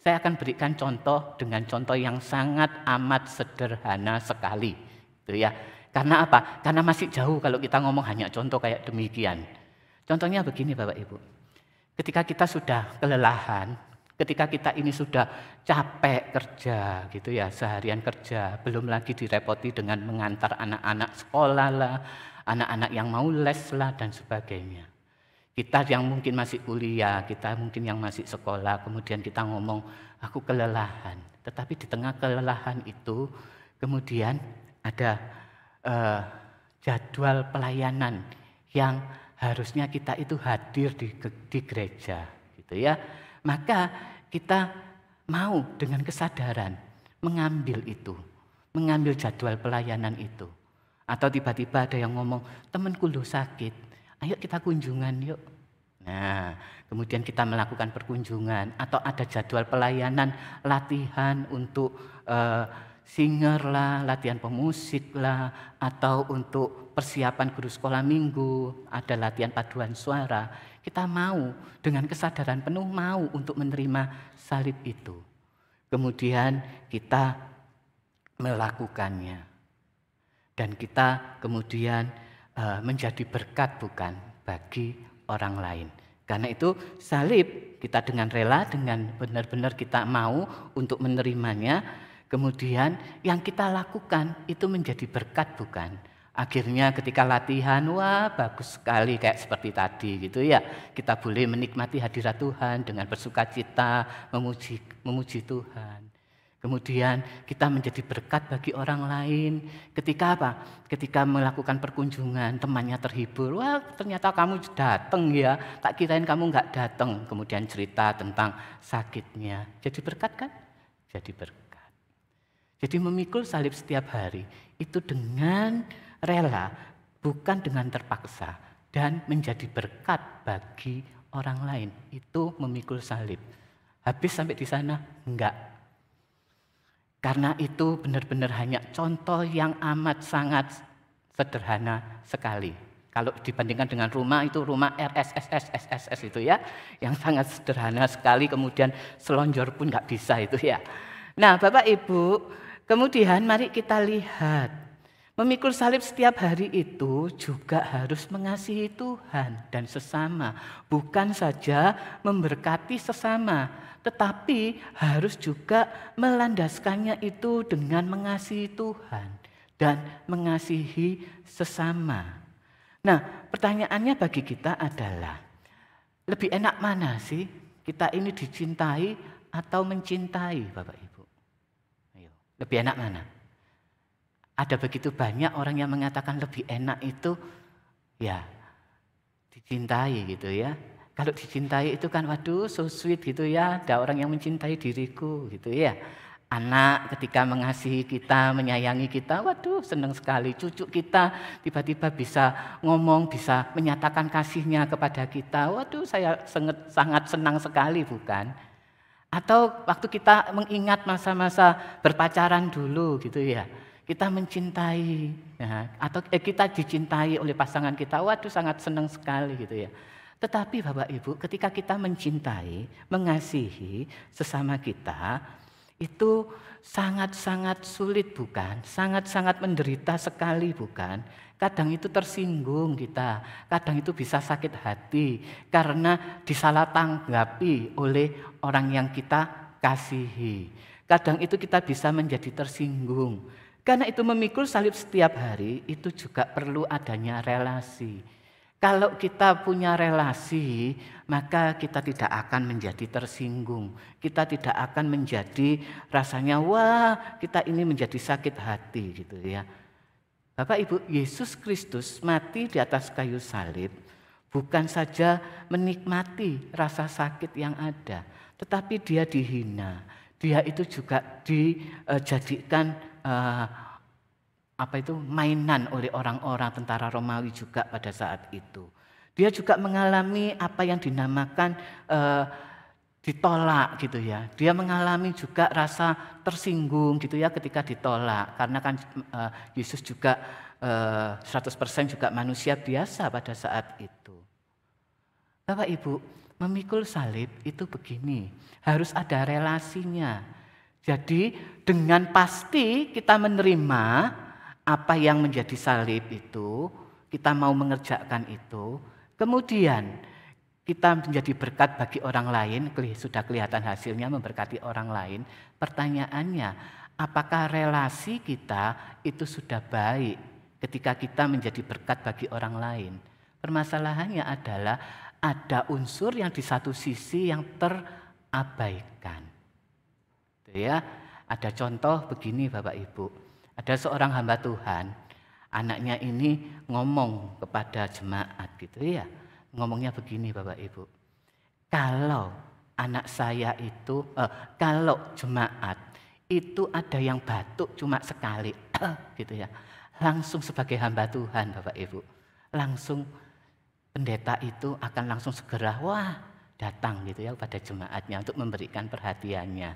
Saya akan berikan contoh dengan contoh yang sangat amat sederhana sekali. Gitu ya. Karena apa? Karena masih jauh kalau kita ngomong hanya contoh kayak demikian. Contohnya begini Bapak Ibu. Ketika kita sudah kelelahan, ketika kita ini sudah capek kerja gitu ya, seharian kerja, belum lagi direpoti dengan mengantar anak-anak sekolah lah, anak-anak yang mau les lah dan sebagainya. Kita yang mungkin masih kuliah, kita mungkin yang masih sekolah, kemudian kita ngomong, aku kelelahan. Tetapi di tengah kelelahan itu, kemudian ada jadwal pelayanan yang harusnya kita itu hadir di gereja, gitu ya. Maka kita mau dengan kesadaran mengambil itu, mengambil jadwal pelayanan itu. Atau tiba-tiba ada yang ngomong, temanku lo sakit, ayo kita kunjungan yuk. Nah, kemudian kita melakukan perkunjungan atau ada jadwal pelayanan, latihan untuk singer lah, latihan pemusik lah, atau untuk persiapan guru sekolah minggu, ada latihan paduan suara. Kita mau dengan kesadaran penuh mau untuk menerima salib itu. Kemudian kita melakukannya. Dan kita kemudian menjadi berkat bukan bagi orang lain. Karena itu salib kita dengan rela, dengan benar-benar kita mau untuk menerimanya. Kemudian yang kita lakukan itu menjadi berkat bukan. Akhirnya ketika latihan, wah bagus sekali kayak seperti tadi gitu ya. Kita boleh menikmati hadirat Tuhan dengan bersukacita, memuji Tuhan. Kemudian kita menjadi berkat bagi orang lain. Ketika apa? Ketika melakukan perkunjungan, temannya terhibur. Wah ternyata kamu datang ya, tak kirain kamu nggak datang. Kemudian cerita tentang sakitnya. Jadi berkat kan? Jadi berkat. Jadi memikul salib setiap hari itu dengan rela, bukan dengan terpaksa. Dan menjadi berkat bagi orang lain. Itu memikul salib. Habis sampai di sana? Enggak. Karena itu benar-benar hanya contoh yang amat sangat sederhana sekali. Kalau dibandingkan dengan rumah itu rumah RSSS itu ya, yang sangat sederhana sekali, kemudian selonjor pun nggak bisa itu ya. Nah Bapak Ibu, kemudian mari kita lihat. Memikul salib setiap hari itu juga harus mengasihi Tuhan dan sesama. Bukan saja memberkati sesama, tetapi harus juga melandaskannya itu dengan mengasihi Tuhan dan mengasihi sesama. Nah, pertanyaannya bagi kita adalah, lebih enak mana sih kita ini dicintai atau mencintai Bapak Ibu? Ayo, lebih enak mana? Ada begitu banyak orang yang mengatakan lebih enak itu ya dicintai gitu ya. Kalau dicintai itu kan waduh so sweet gitu ya. Ada orang yang mencintai diriku gitu ya. Anak ketika mengasihi kita, menyayangi kita, waduh senang sekali. Cucu kita tiba-tiba bisa ngomong, bisa menyatakan kasihnya kepada kita. Waduh saya sangat senang sekali bukan? Atau waktu kita mengingat masa-masa berpacaran dulu gitu ya. Kita mencintai, ya, atau kita dicintai oleh pasangan kita, waduh sangat senang sekali gitu ya. Tetapi Bapak Ibu, ketika kita mencintai, mengasihi sesama kita, itu sangat-sangat sulit bukan? Sangat-sangat menderita sekali bukan? Kadang itu tersinggung kita, kadang itu bisa sakit hati karena disalah tanggapi oleh orang yang kita kasihi. Kadang itu kita bisa menjadi tersinggung. Karena itu memikul salib setiap hari itu juga perlu adanya relasi. Kalau kita punya relasi, maka kita tidak akan menjadi tersinggung. Kita tidak akan menjadi rasanya wah kita ini menjadi sakit hati gitu ya. Bapak Ibu, Yesus Kristus mati di atas kayu salib bukan saja menikmati rasa sakit yang ada, tetapi dia dihina. Dia itu juga dijadikan mainan oleh orang-orang tentara Romawi juga pada saat itu. Dia juga mengalami apa yang dinamakan ditolak gitu ya. Dia mengalami juga rasa tersinggung gitu ya ketika ditolak. Karena kan Yesus juga 100% juga manusia biasa pada saat itu. Bapak Ibu, memikul salib itu begini, harus ada relasinya. Jadi dengan pasti kita menerima apa yang menjadi salib itu, kita mau mengerjakan itu, kemudian kita menjadi berkat bagi orang lain, sudah kelihatan hasilnya memberkati orang lain. Pertanyaannya, apakah relasi kita itu sudah baik ketika kita menjadi berkat bagi orang lain? Permasalahannya adalah ada unsur yang di satu sisi yang terabaikan. Ya, ada contoh begini Bapak Ibu. Ada seorang hamba Tuhan, anaknya ini ngomong kepada jemaat gitu ya. Ngomongnya begini Bapak Ibu. Kalau anak saya itu, kalau jemaat itu ada yang batuk cuma sekali, gitu ya. Langsung sebagai hamba Tuhan Bapak Ibu, langsung pendeta itu akan langsung segera datang gitu ya pada jemaatnya untuk memberikan perhatiannya.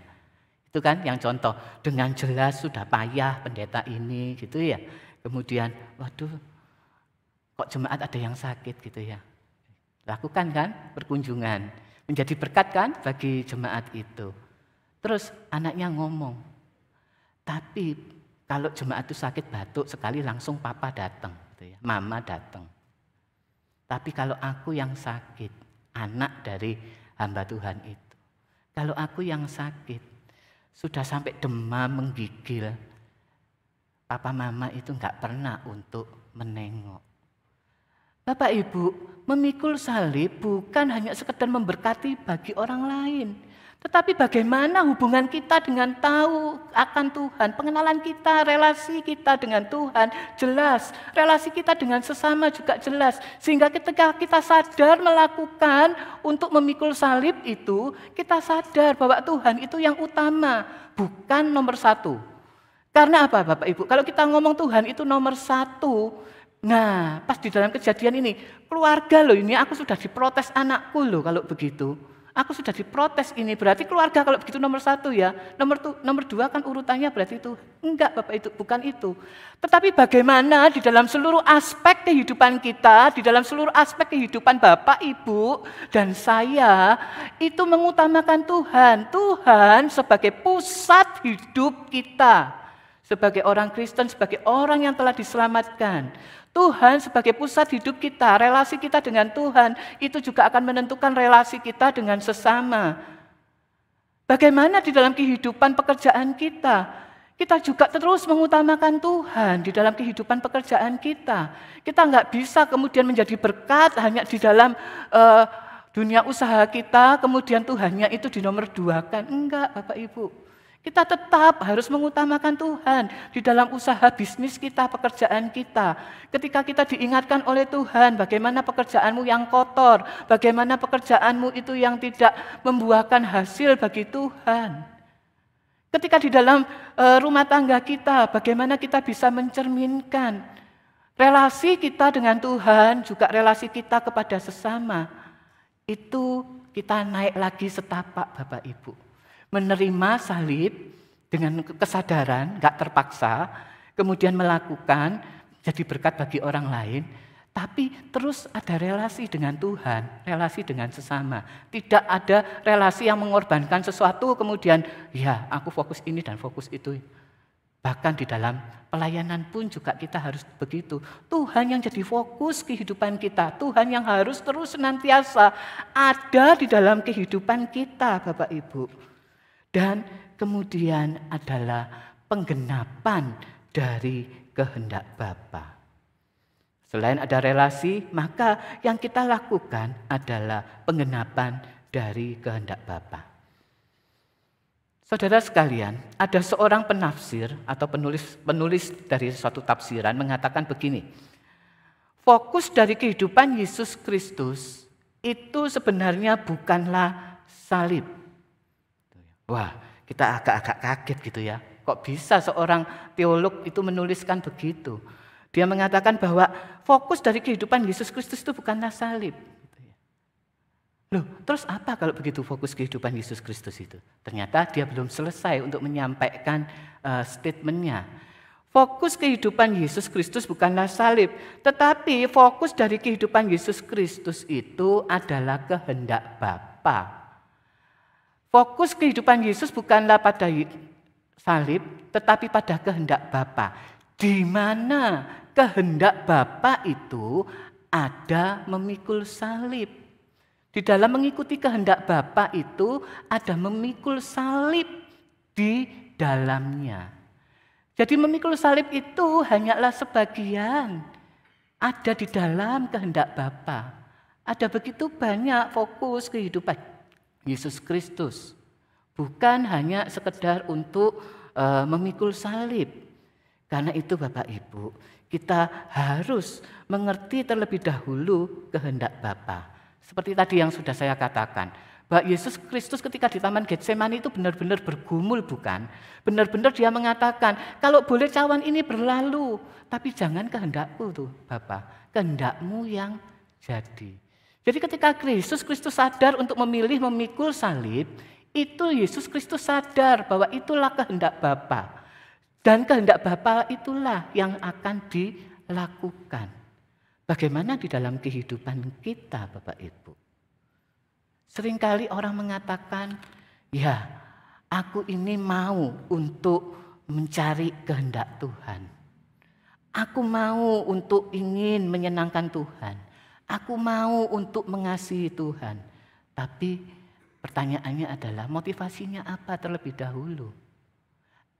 Itu kan yang contoh, dengan jelas sudah payah pendeta ini gitu ya. Kemudian waduh kok jemaat ada yang sakit gitu ya. Lakukan kan perkunjungan, menjadi berkat kan bagi jemaat itu. Terus anaknya ngomong, tapi kalau jemaat itu sakit batuk sekali langsung papa datang, gitu ya, mama datang. Tapi kalau aku yang sakit, anak dari hamba Tuhan itu, kalau aku yang sakit, sudah sampai demam menggigil, papa mama itu nggak pernah untuk menengok. Bapak Ibu, memikul salib bukan hanya sekedar memberkati bagi orang lain. Tetapi bagaimana hubungan kita dengan tahu akan Tuhan, pengenalan kita, relasi kita dengan Tuhan jelas, relasi kita dengan sesama juga jelas. Sehingga ketika kita sadar melakukan untuk memikul salib itu, kita sadar bahwa Tuhan itu yang utama, bukan nomor satu. Karena apa Bapak Ibu? Kalau kita ngomong Tuhan itu nomor satu, nah pas di dalam kejadian ini, keluarga loh ini aku sudah diprotes anakku loh kalau begitu. Aku sudah diprotes ini, berarti keluarga kalau begitu nomor satu ya. Nomor dua kan urutannya berarti itu. Enggak Bapak itu, bukan itu. Tetapi bagaimana di dalam seluruh aspek kehidupan kita, di dalam seluruh aspek kehidupan Bapak, Ibu, dan saya, itu mengutamakan Tuhan. Tuhan sebagai pusat hidup kita. Sebagai orang Kristen, sebagai orang yang telah diselamatkan. Tuhan sebagai pusat hidup kita, relasi kita dengan Tuhan, itu juga akan menentukan relasi kita dengan sesama. Bagaimana di dalam kehidupan pekerjaan kita? Kita juga terus mengutamakan Tuhan di dalam kehidupan pekerjaan kita. Kita nggak bisa kemudian menjadi berkat hanya di dalam dunia usaha kita, kemudian Tuhannya itu dinomor duakan. Enggak Bapak Ibu. Kita tetap harus mengutamakan Tuhan di dalam usaha bisnis kita, pekerjaan kita. Ketika kita diingatkan oleh Tuhan, bagaimana pekerjaanmu yang kotor, bagaimana pekerjaanmu itu yang tidak membuahkan hasil bagi Tuhan. Ketika di dalam rumah tangga kita, bagaimana kita bisa mencerminkan relasi kita dengan Tuhan, juga relasi kita kepada sesama. Itu kita naik lagi setapak Bapak Ibu. Menerima salib dengan kesadaran, gak terpaksa, kemudian melakukan, jadi berkat bagi orang lain, tapi terus ada relasi dengan Tuhan, relasi dengan sesama. Tidak ada relasi yang mengorbankan sesuatu, kemudian ya aku fokus ini dan fokus itu. Bahkan di dalam pelayanan pun juga kita harus begitu. Tuhan yang jadi fokus kehidupan kita, Tuhan yang harus terus senantiasa ada di dalam kehidupan kita Bapak Ibu. Dan kemudian adalah penggenapan dari kehendak Bapa. Selain ada relasi, maka yang kita lakukan adalah penggenapan dari kehendak Bapa. Saudara sekalian, ada seorang penafsir atau penulis dari suatu tafsiran mengatakan begini. Fokus dari kehidupan Yesus Kristus itu sebenarnya bukanlah salib. Wah, kita agak-agak kaget gitu ya. Kok bisa seorang teolog itu menuliskan begitu? Dia mengatakan bahwa fokus dari kehidupan Yesus Kristus itu bukanlah salib. Loh, terus apa kalau begitu fokus kehidupan Yesus Kristus itu? Ternyata dia belum selesai untuk menyampaikan statementnya. Fokus kehidupan Yesus Kristus bukanlah salib, tetapi fokus dari kehidupan Yesus Kristus itu adalah kehendak Bapa. Fokus kehidupan Yesus bukanlah pada salib, tetapi pada kehendak Bapa. Di mana kehendak Bapa itu ada memikul salib. Di dalam mengikuti kehendak Bapa itu ada memikul salib di dalamnya. Jadi memikul salib itu hanyalah sebagian ada di dalam kehendak Bapa. Ada begitu banyak fokus kehidupan Yesus Kristus, bukan hanya sekedar untuk memikul salib. Karena itu Bapak Ibu, kita harus mengerti terlebih dahulu kehendak Bapa. Seperti tadi yang sudah saya katakan, Bahwa Yesus Kristus ketika di Taman Getsemani itu benar-benar bergumul, bukan? Benar-benar dia mengatakan, kalau boleh cawan ini berlalu, tapi jangan kehendakku tuh Bapa, kehendakmu yang jadi. Jadi ketika Kristus sadar untuk memilih memikul salib, itu Yesus Kristus sadar bahwa itulah kehendak Bapa. Dan kehendak Bapa itulah yang akan dilakukan. Bagaimana di dalam kehidupan kita Bapak Ibu? Seringkali orang mengatakan, ya aku ini mau untuk mencari kehendak Tuhan. Aku mau untuk ingin menyenangkan Tuhan. Aku mau untuk mengasihi Tuhan. Tapi pertanyaannya adalah motivasinya apa terlebih dahulu?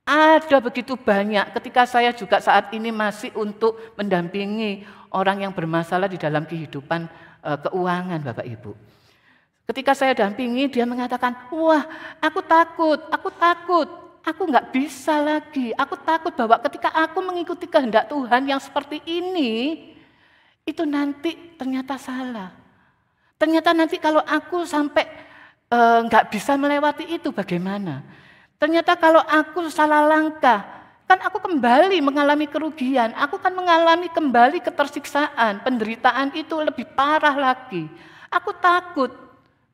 Ada begitu banyak ketika saya juga saat ini masih untuk mendampingi orang yang bermasalah di dalam kehidupan keuangan Bapak Ibu. Ketika saya dampingi, dia mengatakan, wah aku takut, aku nggak bisa lagi. Aku takut bahwa ketika aku mengikuti kehendak Tuhan yang seperti ini, itu nanti ternyata salah. Ternyata nanti kalau aku sampai nggak bisa melewati itu bagaimana? Ternyata kalau aku salah langkah, kan aku kembali mengalami kerugian. Aku kan mengalami kembali ketersiksaan, penderitaan itu lebih parah lagi. Aku takut.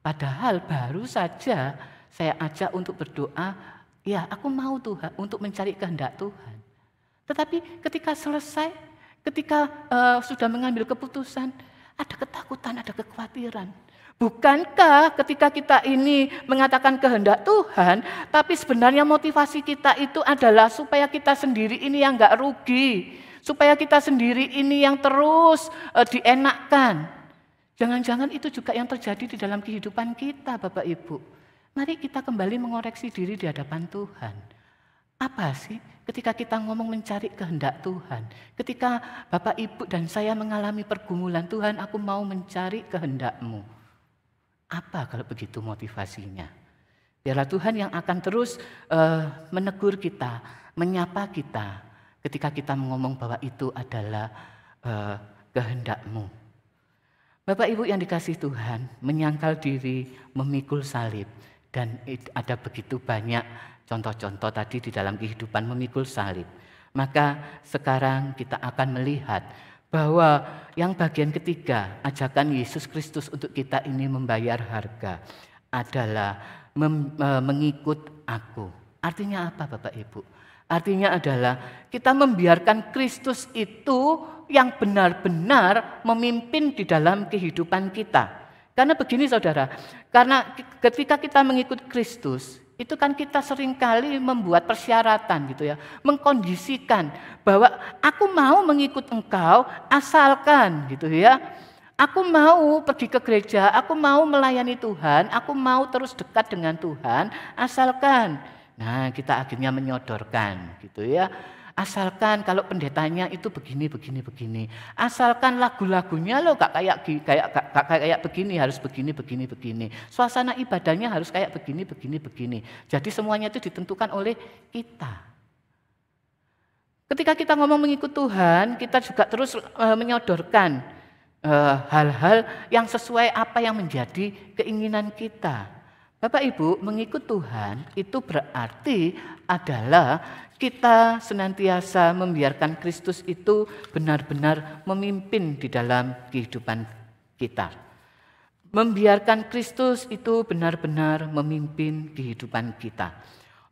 Padahal baru saja saya ajak untuk berdoa, ya aku mau Tuhan untuk mencari kehendak Tuhan. Tetapi ketika selesai, ketika sudah mengambil keputusan, ada ketakutan, ada kekhawatiran. Bukankah ketika kita ini mengatakan kehendak Tuhan, tapi sebenarnya motivasi kita itu adalah supaya kita sendiri ini yang gak rugi, supaya kita sendiri ini yang terus dienakkan. Jangan-jangan itu juga yang terjadi di dalam kehidupan kita Bapak Ibu. Mari kita kembali mengoreksi diri di hadapan Tuhan. Apa sih ketika kita ngomong mencari kehendak Tuhan? Ketika Bapak Ibu dan saya mengalami pergumulan, Tuhan aku mau mencari kehendak-Mu. Apa kalau begitu motivasinya? Biarlah Tuhan yang akan terus menegur kita, menyapa kita ketika kita ngomong bahwa itu adalah kehendak-Mu. Bapak Ibu yang dikasihi Tuhan, menyangkal diri, memikul salib. Dan ada begitu banyak contoh-contoh tadi di dalam kehidupan memikul salib. Maka sekarang kita akan melihat bahwa yang bagian ketiga, ajakan Yesus Kristus untuk kita ini membayar harga adalah mengikut aku. Artinya apa Bapak Ibu? Artinya adalah kita membiarkan Kristus itu yang benar-benar memimpin di dalam kehidupan kita. Karena begini saudara, karena ketika kita mengikut Kristus, itu kan kita seringkali membuat persyaratan gitu ya, mengkondisikan bahwa aku mau mengikut engkau asalkan gitu ya. Aku mau pergi ke gereja, aku mau melayani Tuhan, aku mau terus dekat dengan Tuhan asalkan. Nah, kita akhirnya menyodorkan gitu ya. Asalkan kalau pendetanya itu begini. Asalkan lagu-lagunya loh gak kayak begini, harus begini. Suasana ibadahnya harus kayak begini. Jadi semuanya itu ditentukan oleh kita. Ketika kita ngomong mengikut Tuhan, kita juga terus menyodorkan hal-hal yang sesuai apa yang menjadi keinginan kita. Bapak Ibu, mengikut Tuhan itu berarti adalah kita senantiasa membiarkan Kristus itu benar-benar memimpin di dalam kehidupan kita. Membiarkan Kristus itu benar-benar memimpin kehidupan kita.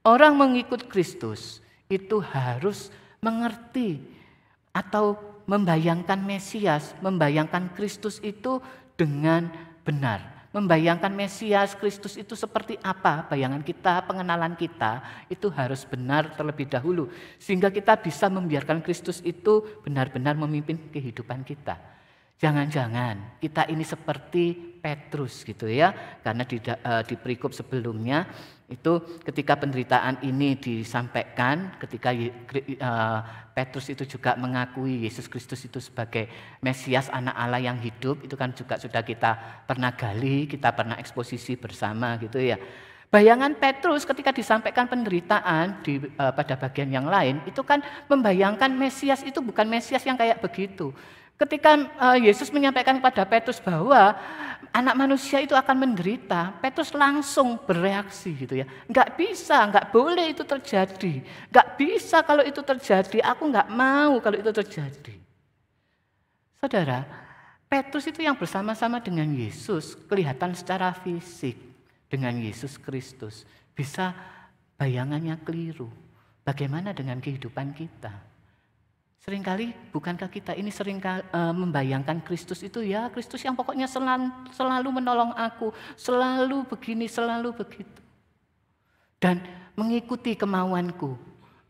Orang mengikut Kristus itu harus mengerti atau membayangkan Mesias, membayangkan Kristus itu dengan benar. Membayangkan Mesias Kristus itu seperti apa, bayangan kita, pengenalan kita itu harus benar terlebih dahulu. Sehingga kita bisa membiarkan Kristus itu benar-benar memimpin kehidupan kita. Jangan-jangan kita ini seperti Petrus gitu ya. Karena di perikop sebelumnya itu ketika penderitaan ini disampaikan, ketika Petrus itu juga mengakui Yesus Kristus itu sebagai Mesias anak Allah yang hidup, itu kan juga sudah kita pernah gali, kita pernah eksposisi bersama gitu ya. Bayangan Petrus ketika disampaikan penderitaan pada bagian yang lain, itu kan membayangkan Mesias itu bukan Mesias yang kayak begitu. Ketika Yesus menyampaikan kepada Petrus bahwa anak manusia itu akan menderita, Petrus langsung bereaksi gitu ya. Enggak bisa, enggak boleh itu terjadi. Enggak bisa kalau itu terjadi, aku enggak mau kalau itu terjadi. Saudara, Petrus itu yang bersama-sama dengan Yesus kelihatan secara fisik dengan Yesus Kristus. Bisa bayangannya keliru. Bagaimana dengan kehidupan kita? Seringkali bukankah kita ini sering membayangkan Kristus itu ya Kristus yang pokoknya selalu menolong aku, selalu begini, selalu begitu. Dan mengikuti kemauanku,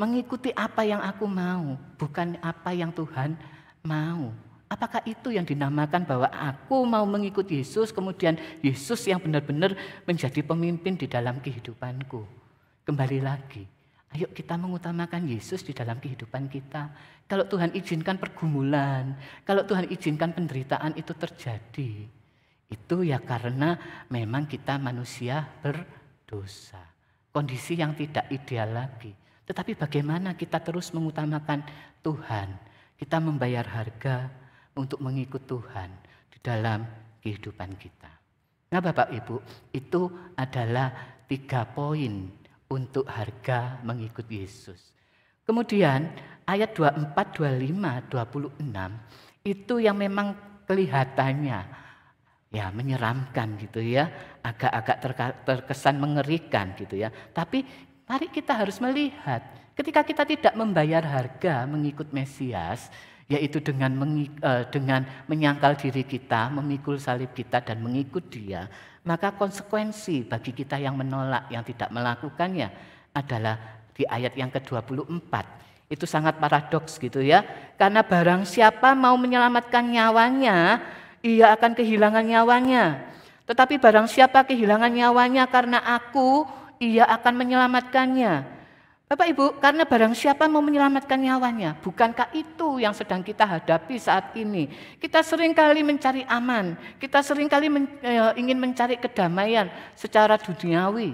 mengikuti apa yang aku mau, bukan apa yang Tuhan mau. Apakah itu yang dinamakan bahwa aku mau mengikut Yesus, kemudian Yesus yang benar-benar menjadi pemimpin di dalam kehidupanku? Kembali lagi, ayo kita mengutamakan Yesus di dalam kehidupan kita. Kalau Tuhan izinkan pergumulan, kalau Tuhan izinkan penderitaan itu terjadi, itu ya karena memang kita manusia berdosa. Kondisi yang tidak ideal lagi. Tetapi bagaimana kita terus mengutamakan Tuhan? Kita membayar harga untuk mengikut Tuhan di dalam kehidupan kita. Nah Bapak Ibu, itu adalah 3 poin untuk harga mengikut Yesus. Kemudian ayat 24, 25, 26 itu yang memang kelihatannya ya menyeramkan gitu ya, agak-agak terkesan mengerikan gitu ya. Tapi mari kita harus melihat ketika kita tidak membayar harga mengikut Mesias, yaitu dengan menyangkal diri kita, memikul salib kita dan mengikut Dia, maka konsekuensi bagi kita yang menolak, yang tidak melakukannya adalah di ayat yang ke-24. Itu sangat paradoks gitu ya. Karena barang siapa mau menyelamatkan nyawanya, ia akan kehilangan nyawanya. Tetapi barang siapa kehilangan nyawanya karena aku, ia akan menyelamatkannya. Bapak Ibu, karena barang siapa mau menyelamatkan nyawanya, bukankah itu yang sedang kita hadapi saat ini? Kita seringkali mencari aman, kita seringkali ingin mencari kedamaian secara duniawi.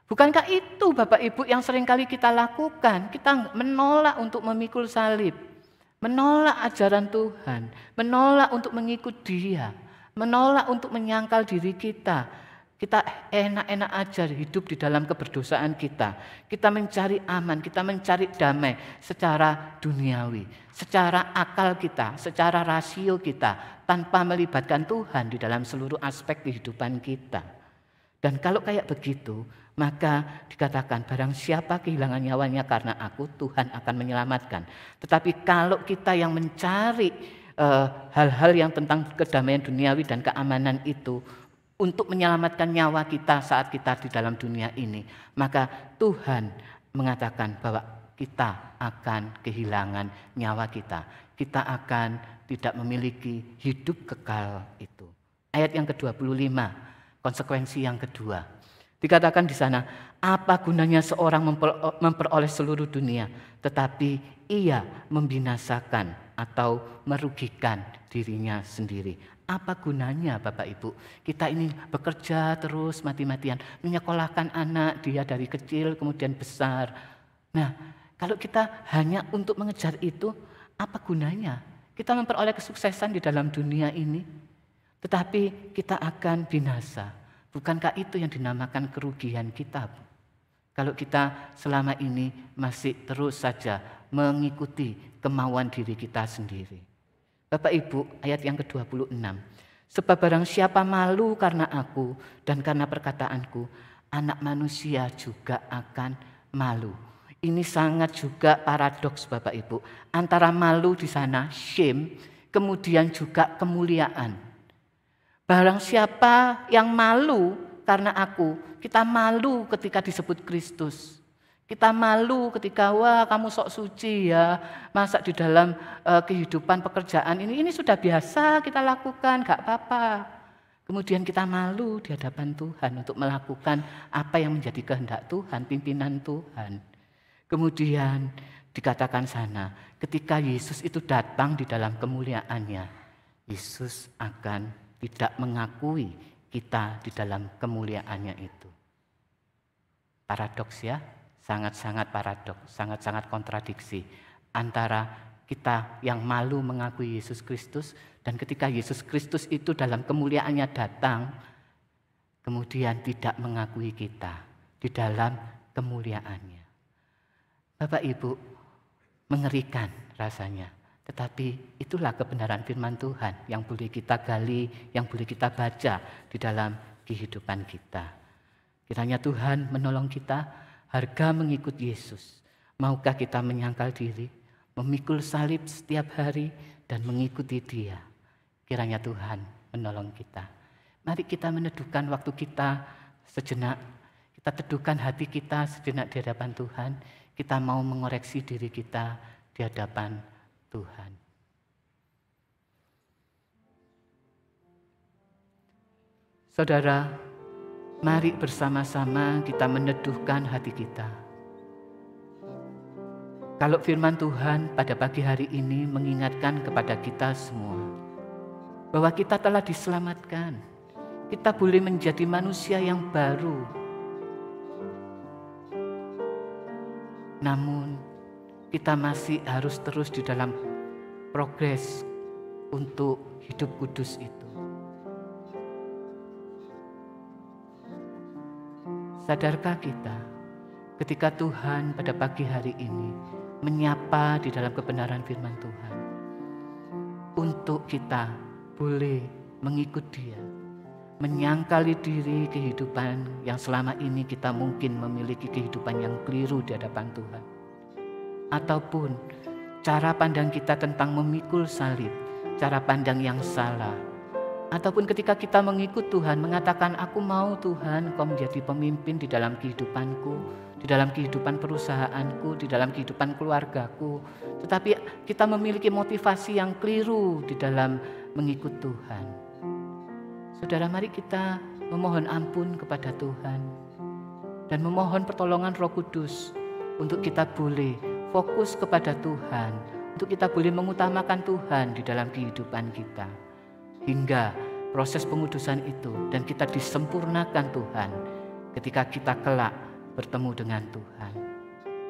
Bukankah itu Bapak Ibu yang seringkali kita lakukan? Kita menolak untuk memikul salib, menolak ajaran Tuhan, menolak untuk mengikut Dia, menolak untuk menyangkal diri kita. Kita enak-enak aja hidup di dalam keberdosaan kita. Kita mencari aman, kita mencari damai secara duniawi, secara akal kita, secara rasio kita, tanpa melibatkan Tuhan di dalam seluruh aspek kehidupan kita. Dan kalau kayak begitu, maka dikatakan barang siapa kehilangan nyawanya karena aku, Tuhan akan menyelamatkan. Tetapi kalau kita yang mencari hal-hal yang tentang kedamaian duniawi dan keamanan itu untuk menyelamatkan nyawa kita saat kita di dalam dunia ini, maka Tuhan mengatakan bahwa kita akan kehilangan nyawa kita. Kita akan tidak memiliki hidup kekal itu. Ayat yang ke-25, konsekuensi yang kedua. Dikatakan di sana, apa gunanya seorang memperoleh seluruh dunia, tetapi ia membinasakan atau merugikan dirinya sendiri. Apa gunanya Bapak Ibu? Kita ini bekerja terus mati-matian, menyekolahkan anak dia dari kecil kemudian besar. Nah, kalau kita hanya untuk mengejar itu, apa gunanya? Kita memperoleh kesuksesan di dalam dunia ini, tetapi kita akan binasa. Bukankah itu yang dinamakan kerugian kita? Kalau kita selama ini masih terus saja mengikuti kemauan diri kita sendiri. Bapak Ibu, ayat yang ke-26. Sebab barang siapa malu karena aku dan karena perkataanku, anak manusia juga akan malu. Ini sangat juga paradoks Bapak Ibu. Antara malu di sana, shame, kemudian juga kemuliaan. Barang siapa yang malu karena aku, kita malu ketika disebut Kristus. Kita malu ketika, wah kamu sok suci ya, masa di dalam kehidupan pekerjaan ini sudah biasa kita lakukan, gak apa-apa. Kemudian kita malu di hadapan Tuhan untuk melakukan apa yang menjadi kehendak Tuhan, pimpinan Tuhan. Kemudian dikatakan sana, ketika Yesus itu datang di dalam kemuliaannya, Yesus akan tidak mengakui kita di dalam kemuliaannya itu. Paradoks ya, sangat-sangat paradoks, sangat-sangat kontradiksi antara kita yang malu mengakui Yesus Kristus, dan ketika Yesus Kristus itu dalam kemuliaannya datang, kemudian tidak mengakui kita di dalam kemuliaannya. Bapak Ibu, mengerikan rasanya. Tetapi itulah kebenaran firman Tuhan yang boleh kita gali, yang boleh kita baca di dalam kehidupan kita. Kiranya Tuhan menolong kita, harga mengikut Yesus. Maukah kita menyangkal diri, memikul salib setiap hari dan mengikuti Dia? Kiranya Tuhan menolong kita. Mari kita meneduhkan waktu kita sejenak. Kita teduhkan hati kita sejenak di hadapan Tuhan. Kita mau mengoreksi diri kita di hadapan Tuhan. Saudara, mari bersama-sama kita meneduhkan hati kita. Kalau firman Tuhan pada pagi hari ini mengingatkan kepada kita semua bahwa kita telah diselamatkan, kita boleh menjadi manusia yang baru. Namun kita masih harus terus di dalam progres untuk hidup kudus itu. Sadarkah kita ketika Tuhan pada pagi hari ini menyapa di dalam kebenaran firman Tuhan, untuk kita boleh mengikut Dia, menyangkali diri kehidupan yang selama ini kita mungkin memiliki kehidupan yang keliru di hadapan Tuhan, ataupun cara pandang kita tentang memikul salib, cara pandang yang salah. Ataupun ketika kita mengikut Tuhan, mengatakan, aku mau Tuhan Kau menjadi pemimpin di dalam kehidupanku, di dalam kehidupan perusahaanku, di dalam kehidupan keluargaku. Tetapi kita memiliki motivasi yang keliru di dalam mengikut Tuhan. Saudara, mari kita memohon ampun kepada Tuhan dan memohon pertolongan Roh Kudus untuk kita boleh fokus kepada Tuhan, untuk kita boleh mengutamakan Tuhan di dalam kehidupan kita. Hingga proses pengudusan itu dan kita disempurnakan Tuhan ketika kita kelak bertemu dengan Tuhan.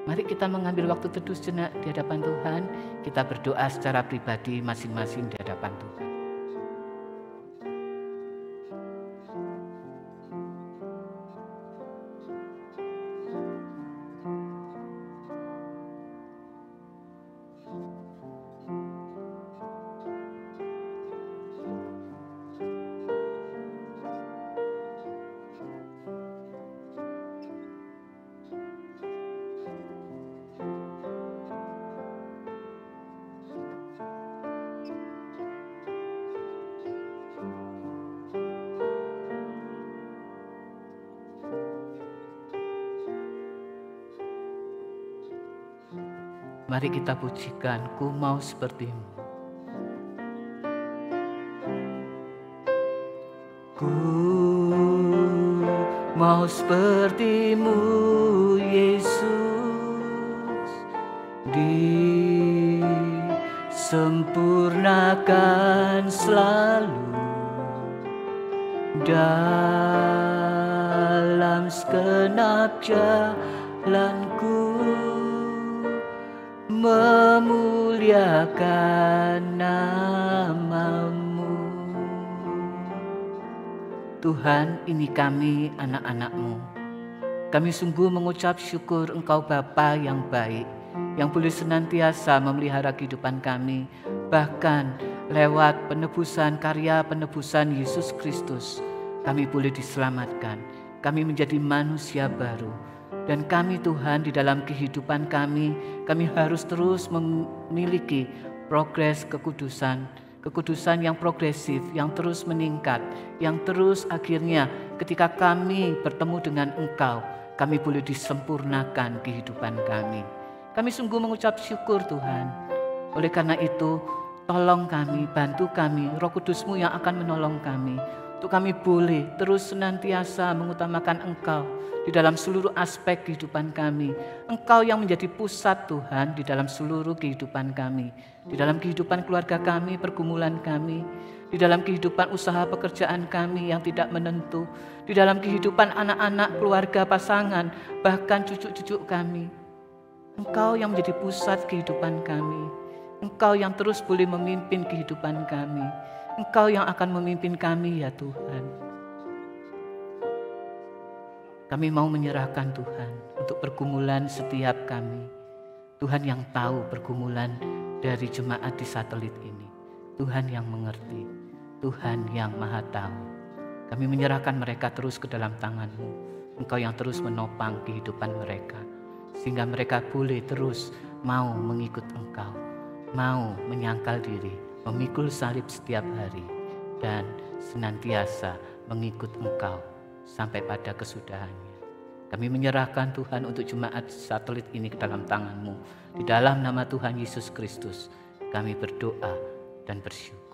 Mari kita mengambil waktu teduh sejenak di hadapan Tuhan. Kita berdoa secara pribadi masing-masing di hadapan Tuhan. Mari kita pujikan, ku mau seperti-Mu. Ku mau seperti-Mu, Yesus, disempurnakan selalu dalam segenap jalanku, memuliakan nama-Mu. Tuhan, ini kami anak-anak-Mu. Kami sungguh mengucap syukur Engkau Bapa yang baik, yang boleh senantiasa memelihara kehidupan kami, bahkan lewat penebusan, karya penebusan Yesus Kristus, kami boleh diselamatkan, kami menjadi manusia baru. Dan kami Tuhan di dalam kehidupan kami harus terus memiliki progres kekudusan yang progresif, yang terus meningkat, yang terus akhirnya ketika kami bertemu dengan Engkau, kami boleh disempurnakan kehidupan kami. Kami sungguh mengucap syukur Tuhan. Oleh karena itu, tolong kami, bantu kami, Roh Kudus-Mu yang akan menolong kami, untuk kami boleh terus senantiasa mengutamakan Engkau di dalam seluruh aspek kehidupan kami. Engkau yang menjadi pusat Tuhan di dalam seluruh kehidupan kami, di dalam kehidupan keluarga kami, pergumulan kami, di dalam kehidupan usaha pekerjaan kami yang tidak menentu, di dalam kehidupan anak-anak, keluarga, pasangan, bahkan cucu-cucu kami. Engkau yang menjadi pusat kehidupan kami. Engkau yang terus boleh memimpin kehidupan kami. Engkau yang akan memimpin kami ya Tuhan. Kami mau menyerahkan Tuhan untuk pergumulan setiap kami. Tuhan yang tahu pergumulan dari jemaat di satelit ini. Tuhan yang mengerti. Tuhan yang maha tahu. Kami menyerahkan mereka terus ke dalam tangan-Mu. Engkau yang terus menopang kehidupan mereka. Sehingga mereka boleh terus mau mengikut Engkau. Mau menyangkal diri, memikul salib setiap hari. Dan senantiasa mengikut Engkau sampai pada kesudahannya. Kami menyerahkan Tuhan untuk jemaat satelit ini ke dalam tangan-Mu. Di dalam nama Tuhan Yesus Kristus kami berdoa dan bersyukur.